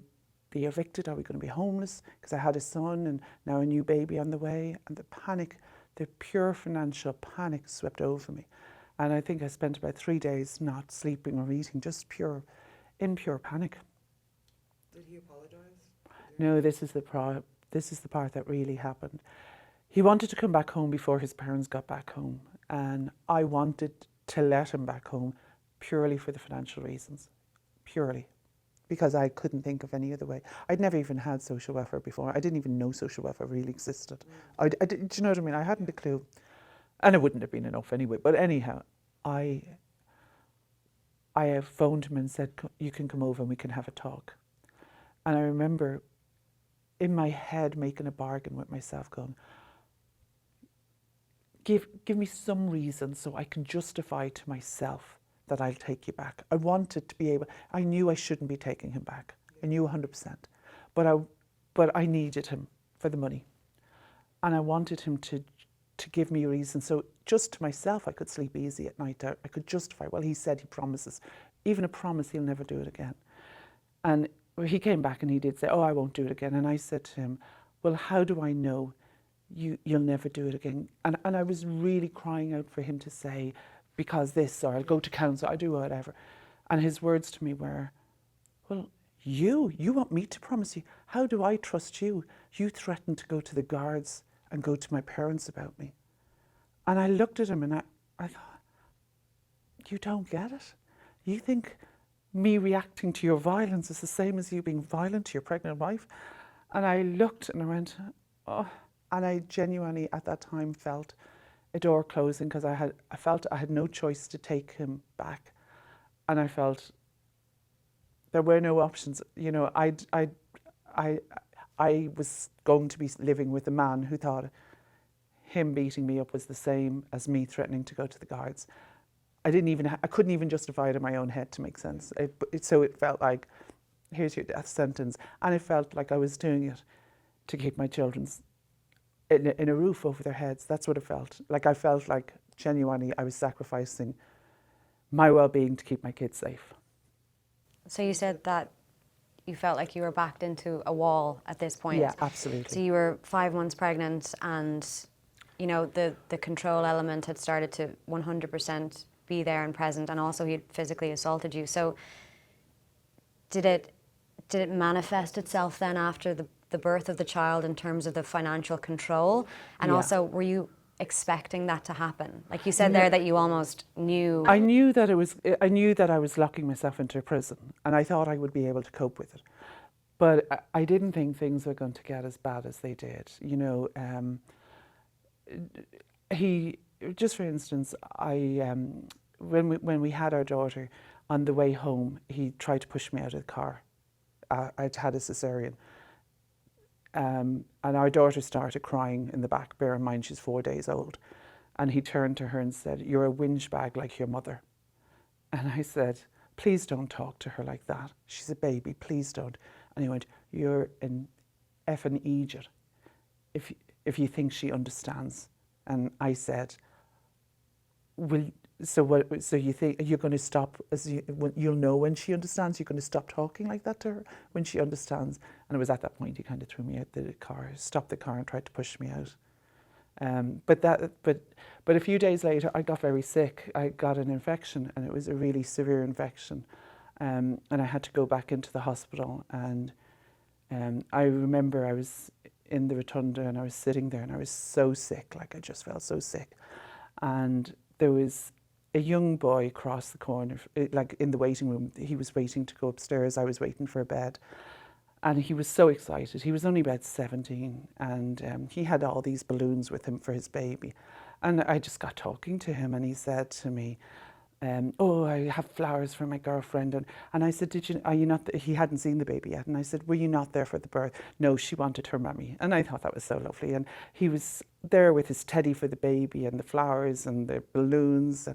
be evicted? Are we going to be homeless? Because I had a son and now a new baby on the way. And the panic, the pure financial panic swept over me. And I think I spent about 3 days not sleeping or eating, just in pure panic. Did he apologise? No, this is the part that really happened. He wanted to come back home before his parents got back home. And I wanted to let him back home purely for the financial reasons. Purely. Because I couldn't think of any other way. I'd never even had social welfare before. I didn't even know social welfare really existed. Do you know what I mean? I hadn't a clue. And it wouldn't have been enough anyway. But anyhow, I phoned him and said, "You can come over and we can have a talk." And I remember in my head making a bargain with myself, going, give me some reason so I can justify to myself that I'll take you back. I wanted to be able, I knew I shouldn't be taking him back. I knew 100%. But I needed him for the money. And I wanted him to give me a reason. So just to myself, I could sleep easy at night. I could justify, well, he said he promises. Even a promise, he'll never do it again. And he came back and he did say, "Oh, I won't do it again." And I said to him, "Well, how do I know you'll never do it again?" And I was really crying out for him to say, "Because this, or I'll go to council, I'll do whatever." And his words to me were, "Well, you want me to promise you? How do I trust you? You threatened to go to the guards and go to my parents about me." And I looked at him and I thought, you don't get it? You think me reacting to your violence is the same as you being violent to your pregnant wife? And I looked and I went, oh. And I genuinely at that time felt a door closing, because I felt I had no choice to take him back. And I felt there were no options. You know, I was going to be living with a man who thought him beating me up was the same as me threatening to go to the guards. I couldn't even justify it in my own head to make sense. So it felt like, here's your death sentence. And it felt like I was doing it to keep my children's in a roof over their heads. That's what it felt. Like, I felt like genuinely I was sacrificing my well-being to keep my kids safe. So you said that you felt like you were backed into a wall at this point. Yeah, absolutely. So you were 5 months pregnant, and you know the control element had started to 100% be there and present, and also he had physically assaulted you. So did it manifest itself then after the birth of the child in terms of the financial control? And Yeah. also, were you expecting that to happen? Like you said there that you almost knew. I knew that I knew that I was locking myself into a prison, and I thought I would be able to cope with it. But I didn't think things were going to get as bad as they did. You know, he, just for instance, when we had our daughter, on the way home, he tried to push me out of the car. I'd had a cesarean. And our daughter started crying in the back. Bear in mind, she's 4 days old. And he turned to her and said, "You're a whinge bag like your mother." And I said, "Please don't talk to her like that. She's a baby, please don't." And he went, "You're an effing idiot if you think she understands." And I said, so you think you're going to stop, you'll know when she understands, you're going to stop talking like that to her when she understands? And it was at that point he kind of threw me out the car, stopped the car and tried to push me out. But a few days later I got very sick. I got an infection, and it was a really severe infection. And I had to go back into the hospital, and I remember I was in the rotunda and I was sitting there and I was so sick, like I just felt so sick. And there was a young boy across the corner, like in the waiting room. He was waiting to go upstairs. I was waiting for a bed. And he was so excited. He was only about 17, and he had all these balloons with him for his baby. And I just got talking to him, and he said to me, "Oh, I have flowers for my girlfriend." And I said, "Are you not?" He hadn't seen the baby yet. And I said, "Were you not there for the birth?" "No, she wanted her mummy." And I thought that was so lovely. And he was there with his teddy for the baby and the flowers and the balloons.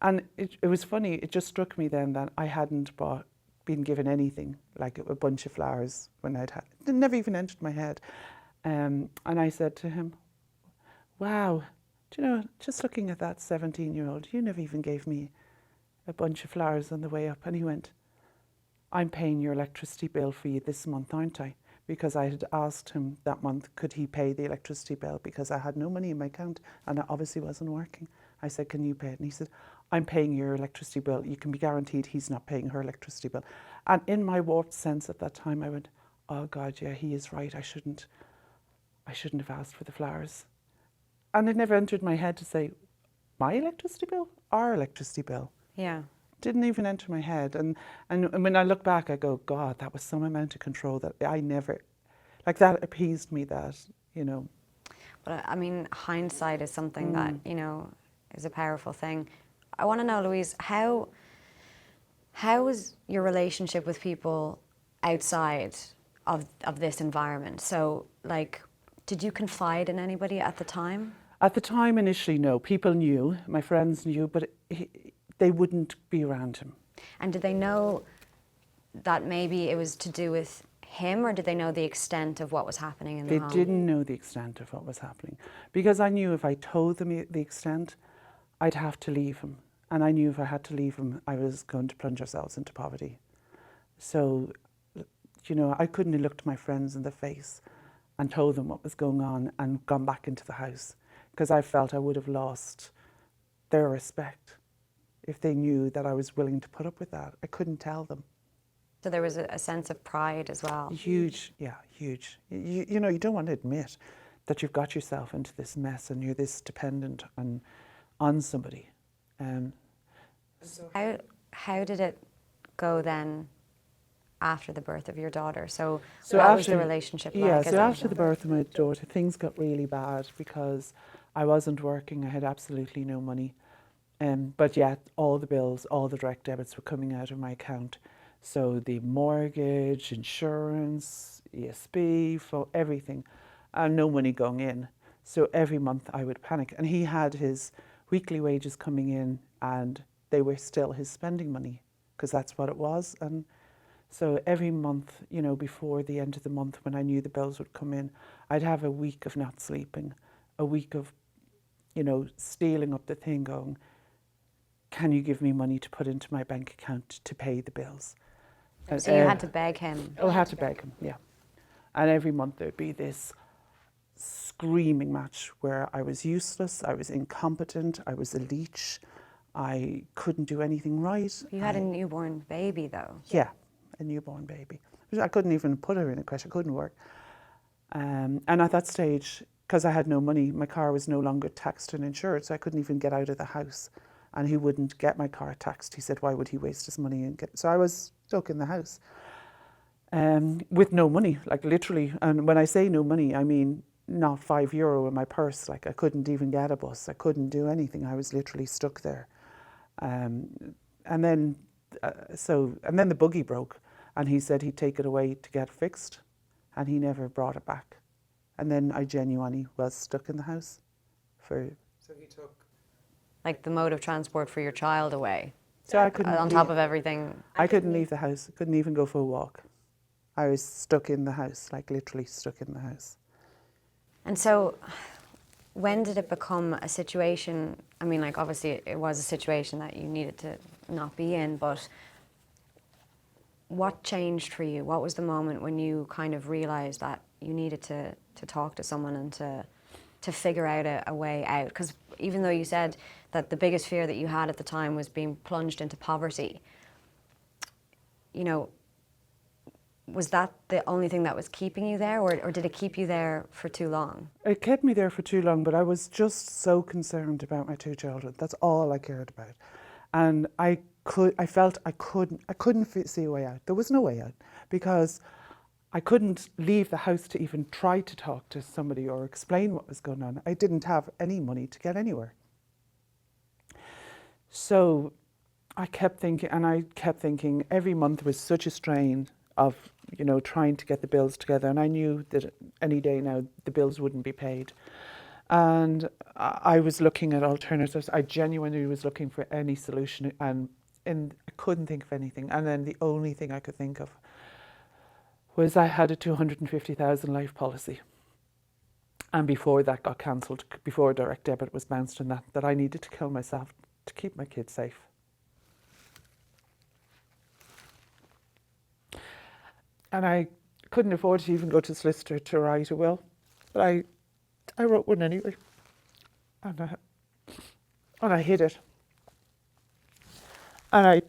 And it was funny. It just struck me then that I hadn't been given anything, like a bunch of flowers when it never even entered my head. And I said to him, "Wow, do you know, just looking at that 17-year-old, you never even gave me a bunch of flowers on the way up." And he went, "I'm paying your electricity bill for you this month, aren't I?" Because I had asked him that month, could he pay the electricity bill, because I had no money in my account and it obviously wasn't working. I said, "Can you pay it?" And he said, "I'm paying your electricity bill. You can be guaranteed he's not paying her electricity bill." And in my warped sense at that time, I went, "Oh God, yeah, he is right. I shouldn't have asked for the flowers." And it never entered my head to say, my electricity bill, our electricity bill. Yeah. Didn't even enter my head. And when I look back, I go, God, that was some amount of control that I never, like that appeased me, that, you know. But I mean, hindsight is something that, you know, is a powerful thing. I want to know, Louise, how was your relationship with people outside of this environment? So, like, did you confide in anybody at the time? At the time, initially, no. People knew, my friends knew, but they wouldn't be around him. And did they know that maybe it was to do with him, or did they know the extent of what was happening in the home? They didn't know the extent of what was happening, because I knew if I told them the extent, I'd have to leave him. And I knew if I had to leave him, I was going to plunge ourselves into poverty. So, you know, I couldn't have looked my friends in the face and told them what was going on and gone back into the house, because I felt I would have lost their respect if they knew that I was willing to put up with that. I couldn't tell them. So there was a sense of pride as well. Huge, yeah, huge. You know, you don't want to admit that you've got yourself into this mess and you're this dependent on somebody. So How did it go then after the birth of your daughter? So what after, was the relationship like? Yeah, as so a after the result? birth of my daughter, things got really bad because I wasn't working. I had absolutely no money. But yet all the bills, all the direct debits were coming out of my account. So the mortgage, insurance, ESB, for everything, and no money going in. So every month I would panic. And he had his weekly wages coming in, and they were still his spending money, because that's what it was. And so every month, you know, before the end of the month, when I knew the bills would come in, I'd have a week of not sleeping, a week of, you know, stealing up the thing, going, can you give me money to put into my bank account to pay the bills? So you had to beg him. Oh, I had to beg him, yeah. And every month there'd be this screaming match where I was useless, I was incompetent, I was a leech, I couldn't do anything right. You had a newborn baby though. Yeah, a newborn baby. I couldn't even put her in a creche, I couldn't work. And at that stage, because I had no money, my car was no longer taxed and insured, so I couldn't even get out of the house. And he wouldn't get my car taxed. He said, why would he waste his money and get... So I was stuck in the house with no money, like literally. And when I say no money, I mean not €5 in my purse. Like I couldn't even get a bus. I couldn't do anything. I was literally stuck there. And then the buggy broke, and he said he'd take it away to get fixed, and he never brought it back. And then I genuinely was stuck in the house for... So he took... Like the mode of transport for your child away, So I couldn't on top of everything. I couldn't leave the house. I couldn't even go for a walk. I was stuck in the house, like literally stuck in the house. And so when did it become a situation? I mean, like obviously it was a situation that you needed to not be in, but what changed for you? What was the moment when you kind of realised that you needed to talk to someone and to figure out a way out? Because even though you said that the biggest fear that you had at the time was being plunged into poverty, you know, was that the only thing that was keeping you there, or did it keep you there for too long? It kept me there for too long, but I was just so concerned about my two children. That's all I cared about. And I felt I couldn't see a way out. There was no way out, because I couldn't leave the house to even try to talk to somebody or explain what was going on. I didn't have any money to get anywhere. So I kept thinking every month was such a strain of, you know, trying to get the bills together. And I knew that any day now the bills wouldn't be paid. And I was looking at alternatives. I genuinely was looking for any solution, and I couldn't think of anything. And then the only thing I could think of was I had a 250,000 life policy. And before that got cancelled, before direct debit was bounced and that I needed to kill myself to keep my kids safe. And I couldn't afford to even go to the solicitor to write a will, but I wrote one anyway, and I hid it. And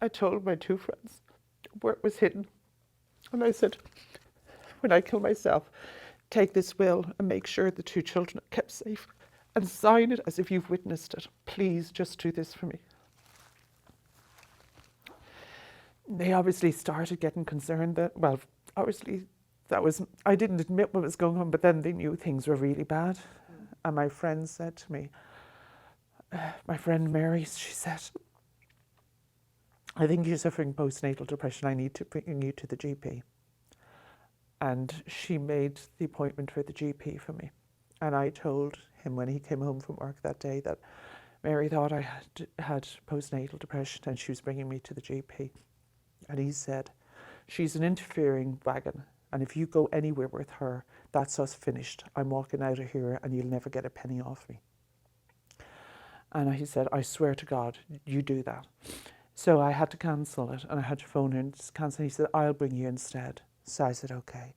I told my two friends where it was hidden, and I said, when I kill myself, take this will and make sure the two children are kept safe, and sign it as if you've witnessed it. Please just do this for me. They obviously started getting concerned that, well, obviously I didn't admit what was going on, but then they knew things were really bad. And my friend said to me, my friend Mary, she said, I think you're suffering postnatal depression. I need to bring you to the GP. And she made the appointment for the GP for me. And I told him when he came home from work that day that Mary thought I had postnatal depression and she was bringing me to the GP. And he said, she's an interfering wagon, and if you go anywhere with her, that's us finished. I'm walking out of here and you'll never get a penny off me. And he said, I swear to God, you do that. So I had to cancel it, and I had to phone her and cancel. He said, I'll bring you instead. So I said, okay.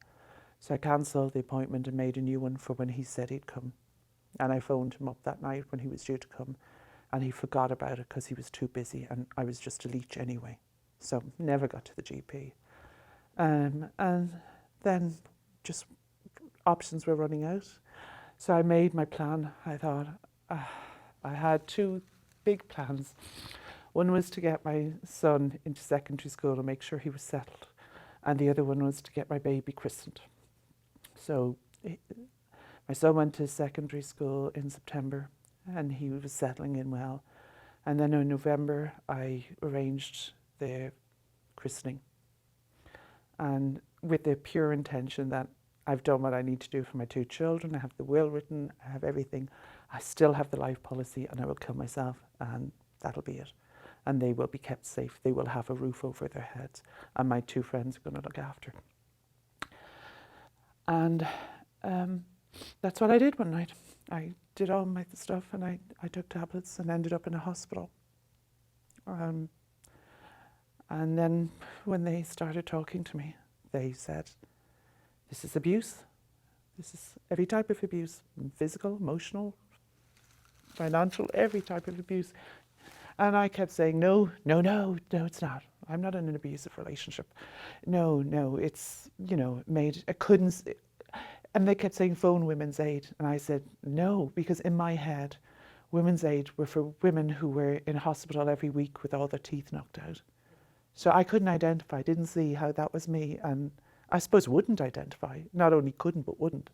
So I cancelled the appointment and made a new one for when he said he'd come. And I phoned him up that night when he was due to come, and he forgot about it because he was too busy, and I was just a leech anyway. So never got to the GP. And then just options were running out. So I made my plan. I thought, I had two big plans. One was to get my son into secondary school and make sure he was settled. And the other one was to get my baby christened. So my son went to secondary school in September and he was settling in well. And then in November, I arranged the christening, and with the pure intention that I've done what I need to do for my two children. I have the will written, I have everything. I still have the life policy, and I will kill myself, and that'll be it. And they will be kept safe. They will have a roof over their heads, and my two friends are going to look after. And that's what I did one night. I did all my stuff, and I took tablets and ended up in a hospital. And then when they started talking to me, they said, this is abuse. This is every type of abuse, physical, emotional, financial, every type of abuse. And I kept saying, no, it's not. I'm not in an abusive relationship. No, it's, I couldn't, and they kept saying phone Women's Aid. And I said, no, because in my head, Women's Aid were for women who were in hospital every week with all their teeth knocked out. So I couldn't identify, didn't see how that was me. And I suppose wouldn't identify, not only couldn't, but wouldn't.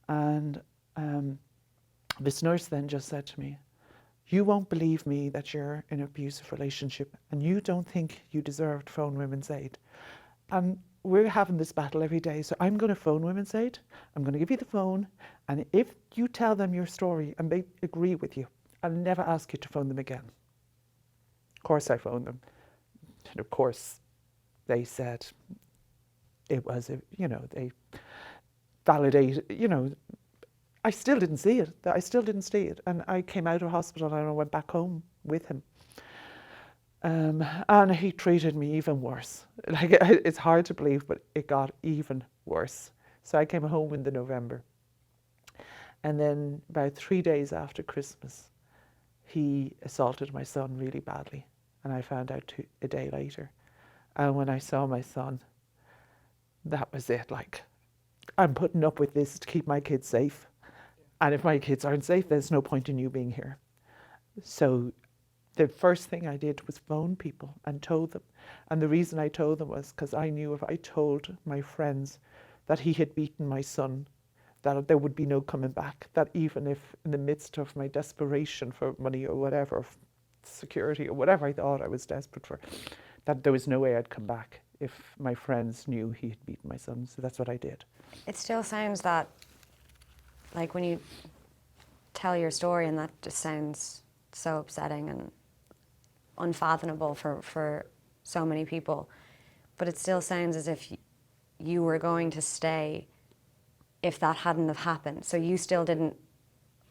And this nurse then just said to me, you won't believe me that you're in an abusive relationship and you don't think you deserve to phone Women's Aid. And we're having this battle every day, so I'm going to phone Women's Aid. I'm going to give you the phone, and if you tell them your story and they agree with you, I'll never ask you to phone them again. Of course I phoned them. And of course they said it was, they validated, I still didn't see it. And I came out of hospital and I went back home with him. And he treated me even worse. Like, it's hard to believe, but it got even worse. So I came home in the November. And then about 3 days after Christmas, he assaulted my son really badly. And I found out a day later. And when I saw my son, that was it. Like, I'm putting up with this to keep my kids safe. And if my kids aren't safe, there's no point in you being here. So the first thing I did was phone people and told them. And the reason I told them was because I knew if I told my friends that he had beaten my son, that there would be no coming back. That even if in the midst of my desperation for money or whatever, security or whatever I thought I was desperate for, that there was no way I'd come back if my friends knew he had beaten my son. So that's what I did. It still sounds that, like, when you tell your story, and that just sounds so upsetting and unfathomable for so many people, but it still sounds as if you were going to stay if that hadn't have happened. So you still didn't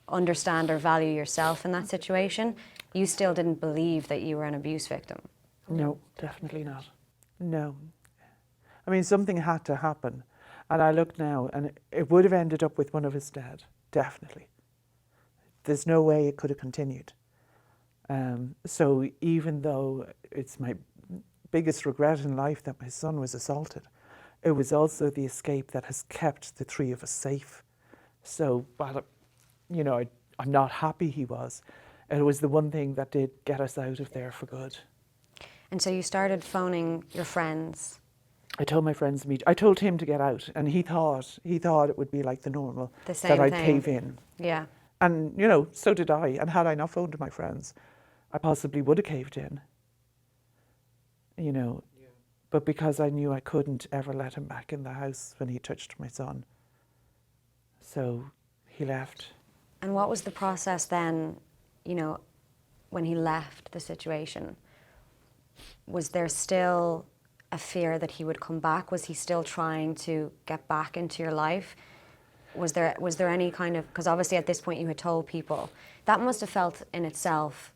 understand or value yourself in that situation. You still didn't believe that you were an abuse victim. No, definitely not. No. I mean, something had to happen. And I look now, and it would have ended up with one of us dead, definitely. There's no way it could have continued. So even though it's my biggest regret in life that my son was assaulted, it was also the escape that has kept the three of us safe. So, while, I'm not happy he was, it was the one thing that did get us out of there for good. And so you started phoning your friends. I told my friends to meet. I told him to get out, and he thought it would be like the normal, The same that I'd thing. cave in. Yeah. And, so did I. And had I not phoned to my friends, I possibly would have caved in. But because I knew I couldn't ever let him back in the house when he touched my son. So he left. And what was the process then, when he left the situation? Was there still a fear that he would come back? Was he still trying to get back into your life? Was there any kind of, because obviously at this point you had told people, that must have felt in itself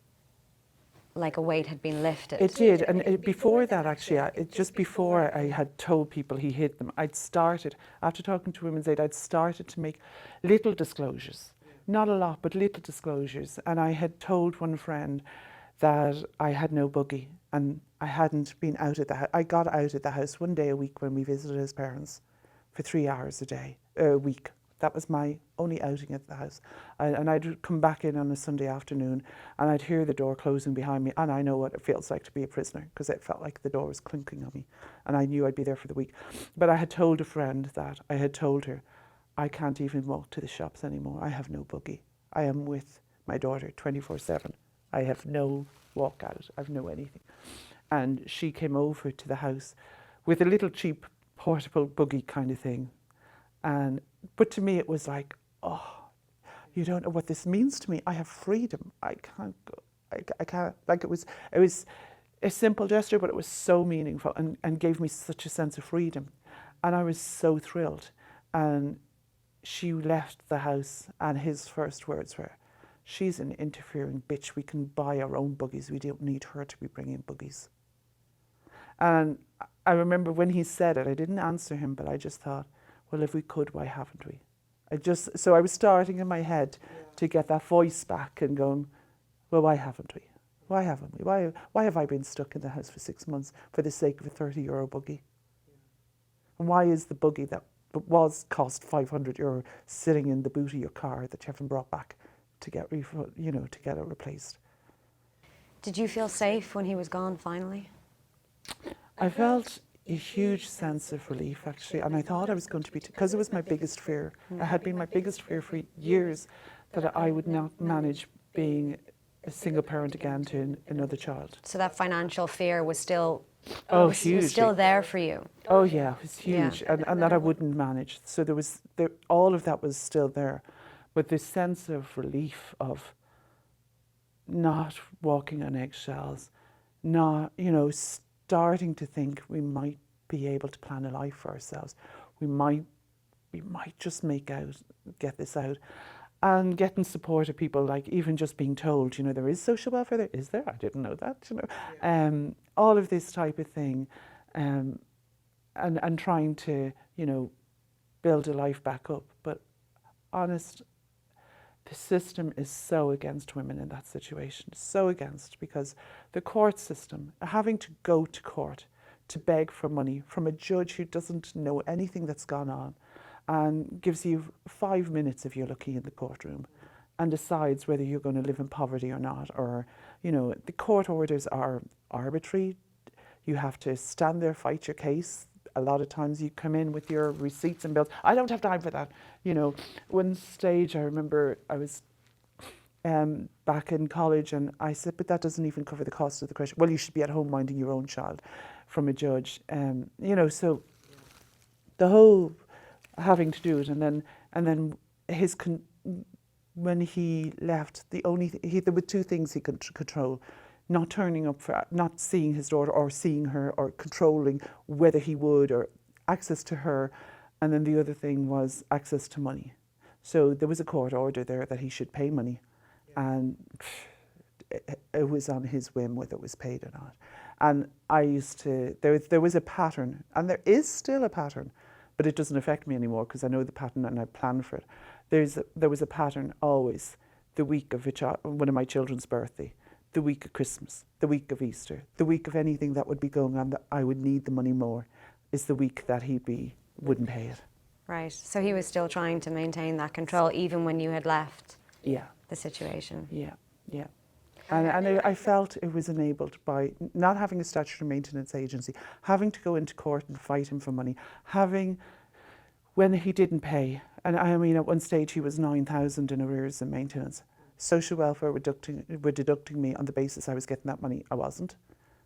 like a weight had been lifted. It did, and before that actually, just before I had told people he hid them, I'd started, after talking to Women's Aid, I'd started to make little disclosures. Not a lot, but little disclosures. And I had told one friend that I had no buggy and I hadn't been out of the house. I got out of the house one day a week when we visited his parents for 3 hours a week. That was my only outing at the house. And I'd come back in on a Sunday afternoon and I'd hear the door closing behind me, and I know what it feels like to be a prisoner, because it felt like the door was clinking on me, and I knew I'd be there for the week. But I had told a friend that, I had told her, I can't even walk to the shops anymore. I have no buggy. I am with my daughter 24/7. I have no walk out. I have no anything. And she came over to the house with a little cheap portable buggy kind of thing. But to me it was like, oh, you don't know what this means to me. I have freedom. I can't go. I can't. Like, it was a simple gesture, but it was so meaningful and gave me such a sense of freedom. And I was so thrilled. And she left the house, and his first words were, she's an interfering bitch. We can buy our own buggies. We don't need her to be bringing buggies. And I remember when he said it, I didn't answer him, but I just thought, well, if we could, why haven't we? So I was starting in my head to get that voice back and going, well, why haven't we? Why haven't we? Why have I been stuck in the house for 6 months for the sake of a €30 buggy? And why is the buggy that cost €500 sitting in the boot of your car that you haven't brought back to get to get it replaced? Did you feel safe when he was gone finally? I felt a huge sense of relief, actually, and I thought I was going to be, because it was my biggest fear. It had been my biggest fear for years that I would not manage being a single parent again to another child. So that financial fear was still was Hugely. still there for you. Oh yeah, it was Yeah. huge, and that I wouldn't manage. So all of that was still there, but the sense of relief of not walking on eggshells, not starting to think we might be able to plan a life for ourselves. We might just get this out. And getting support of people, like even just being told, there is social welfare there. Is there? I didn't know that, all of this type of thing. And trying to, build a life back up. But the system is so against women in that situation, so against, because the court system, having to go to court to beg for money from a judge who doesn't know anything that's gone on and gives you 5 minutes if you're lucky in the courtroom and decides whether you're going to live in poverty or not, or, the court orders are arbitrary. You have to stand there, fight your case. A lot of times you come in with your receipts and bills. I don't have time for that. One stage I remember I was back in college and I said, but that doesn't even cover the cost of the creche. Well, you should be at home minding your own child, from a judge. So the whole having to do it, and then when he left, there were 2 things he could control: not turning up not seeing his daughter or seeing her, or controlling whether he would, or access to her. And then the other thing was access to money. So there was a court order there that he should pay money. And it was on his whim whether it was paid or not. And there was a pattern, and there is still a pattern, but it doesn't affect me anymore because I know the pattern and I plan for it. There was a pattern always: the week of one of my children's birthday, the week of Christmas, the week of Easter, the week of anything that would be going on that I would need the money more, is the week that wouldn't pay it. Right. So he was still trying to maintain that control even when you had left Yeah. the situation. Yeah. And I felt it was enabled by not having a statutory maintenance agency, having to go into court and fight him for money, when he didn't pay, and I mean at one stage he was 9,000 in arrears in maintenance. Social welfare were deducting me on the basis I was getting that money. I wasn't.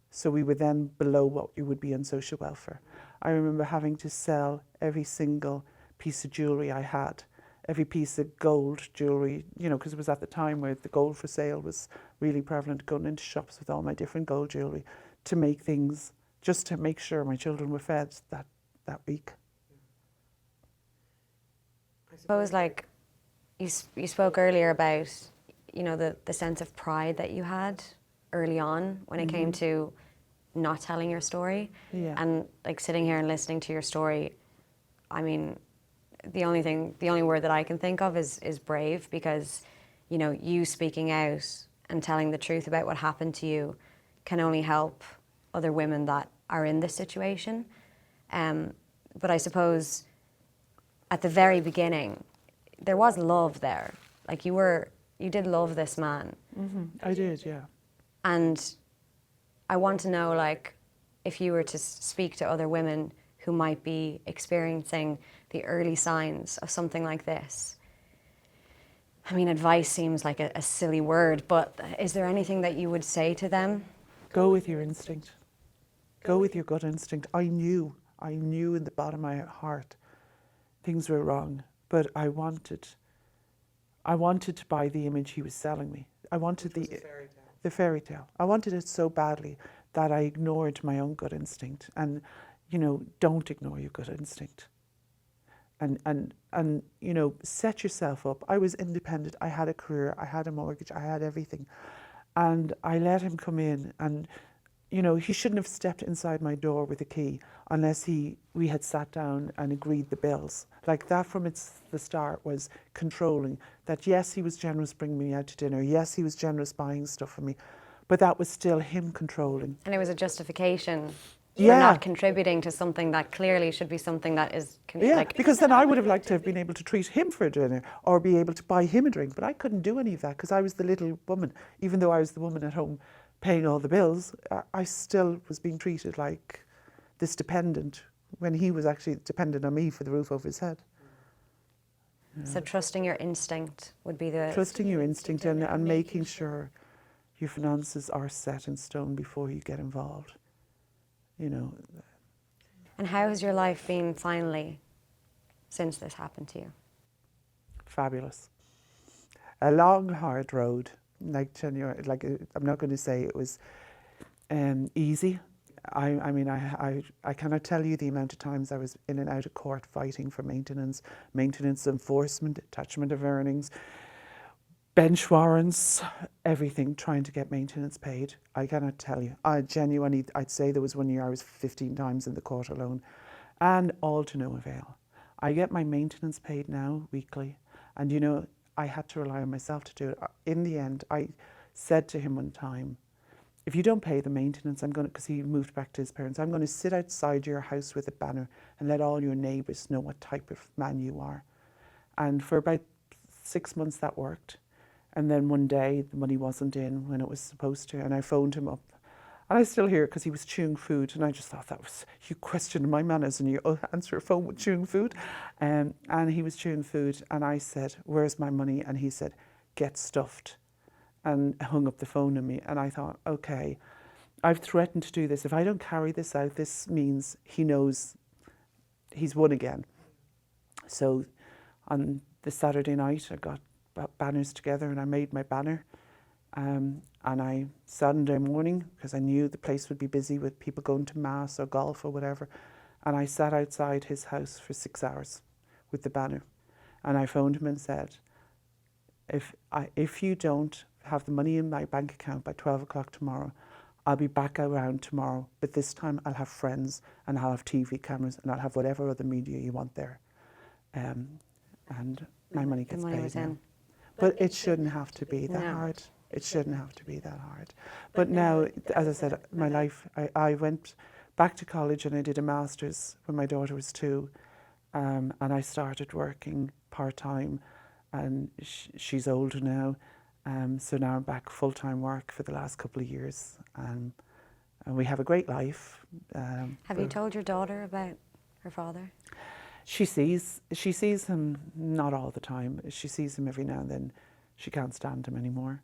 So we were then below what you would be on social welfare. I remember having to sell every single piece of jewellery I had, every piece of gold jewellery, because it was at the time where the gold for sale was really prevalent, going into shops with all my different gold jewellery to make things, just to make sure my children were fed that week. I suppose, like, you spoke earlier about, the sense of pride that you had early on when it came to not telling your story. Yeah. And, like, sitting here and listening to your story, I mean, the only word that I can think of is brave, because, you speaking out and telling the truth about what happened to you can only help other women that are in this situation. But I suppose at the very beginning, there was love there. Like, you did love this man. Mm-hmm. I did, yeah. And I want to know, like, if you were to speak to other women who might be experiencing the early signs of something like this. I mean, advice seems like a silly word, but is there anything that you would say to them? Go with your instinct. Go with your gut instinct. I knew in the bottom of my heart things were wrong, but I wanted to buy the image he was selling me. I wanted the fairy tale. I wanted it so badly that I ignored my own gut instinct. And, don't ignore your gut instinct. And set yourself up. I was independent. I had a career. I had a mortgage. I had everything. And I let him come in, and he shouldn't have stepped inside my door with a key unless we had sat down and agreed the bills. Like, that from the start was controlling. That yes, he was generous bringing me out to dinner. Yes, he was generous buying stuff for me. but that was still him controlling. And it was a justification for Yeah. not contributing to something that clearly should be something that is Yeah, because then I would have liked to have been able to treat him for a dinner or be able to buy him a drink, but I couldn't do any of that because I was the little woman. Even though I was the woman at home paying all the bills, I still was being treated like this dependent when he was actually dependent on me for the roof over his head. So trusting your instinct would be the... Trusting your instinct and making sure your finances are set in stone before you get involved. You know. And how has your life been finally since this happened to you? Fabulous. A long, hard road. Like, I'm not going to say it was easy. I mean, I cannot tell you the amount of times I was in and out of court fighting for maintenance enforcement, attachment of earnings, bench warrants, everything, trying to get maintenance paid. I cannot tell you. I genuinely, I'd say there was one year I was 15 times in the court alone, and all to no avail. I get my maintenance paid now weekly, and you know, I had to rely on myself to do it. In the end, I said to him one time, if you don't pay the maintenance, I'm going to, because he moved back to his parents, I'm going to sit outside your house with a banner and let all your neighbours know what type of man you are. And for about 6 months that worked. And then one day the money wasn't in when it was supposed to, and I phoned him up. And I still hear it because he was chewing food, and I just thought that was, you questioned my manners and you answer a phone with chewing food. And he was chewing food, and I said, where's my money? And he said, get stuffed, and hung up the phone on me. And I thought, okay, I've threatened to do this. If I don't carry this out, this means he knows he's won again. So on the Saturday night, I got banners together and I made my banner. And I, Sunday morning, because I knew the place would be busy with people going to mass or golf or whatever, and I sat outside his house for 6 hours with the banner. And I phoned him and said, if you don't have the money in my bank account by 12 o'clock tomorrow, I'll be back around tomorrow, but this time I'll have friends and I'll have TV cameras and I'll have whatever other media you want there. And my money gets paid now. But it shouldn't have to be that hard. It shouldn't have to be that hard. But now, as I said, my life, I went back to college and I did a master's when my daughter was 2. And I started working part-time, and she's older now. So now I'm back full-time work for the last couple of years. And we have a great life. Have you told your daughter about her father? She sees him not all the time. She sees him every now and then. She can't stand him anymore.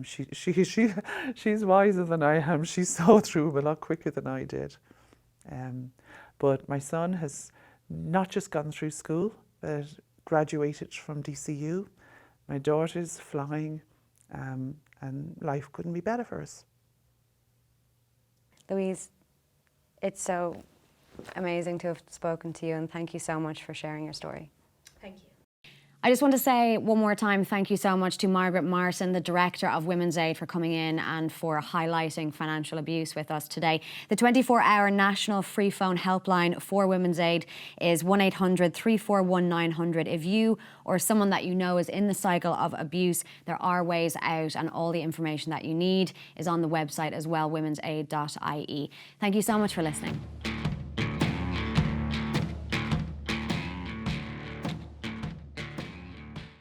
She's wiser than I am. She saw through him a lot quicker than I did. But my son has not just gone through school, but graduated from DCU. My daughter's flying, and life couldn't be better for us. Louise, it's so amazing to have spoken to you, and thank you so much for sharing your story. Thank you. I just want to say one more time, thank you so much to Margaret Martin, the Director of Women's Aid, for coming in and for highlighting financial abuse with us today. The 24-hour national free phone helpline for Women's Aid is 1800 341 900. If you or someone that you know is in the cycle of abuse, there are ways out, and all the information that you need is on the website as well, womensaid.ie. Thank you so much for listening.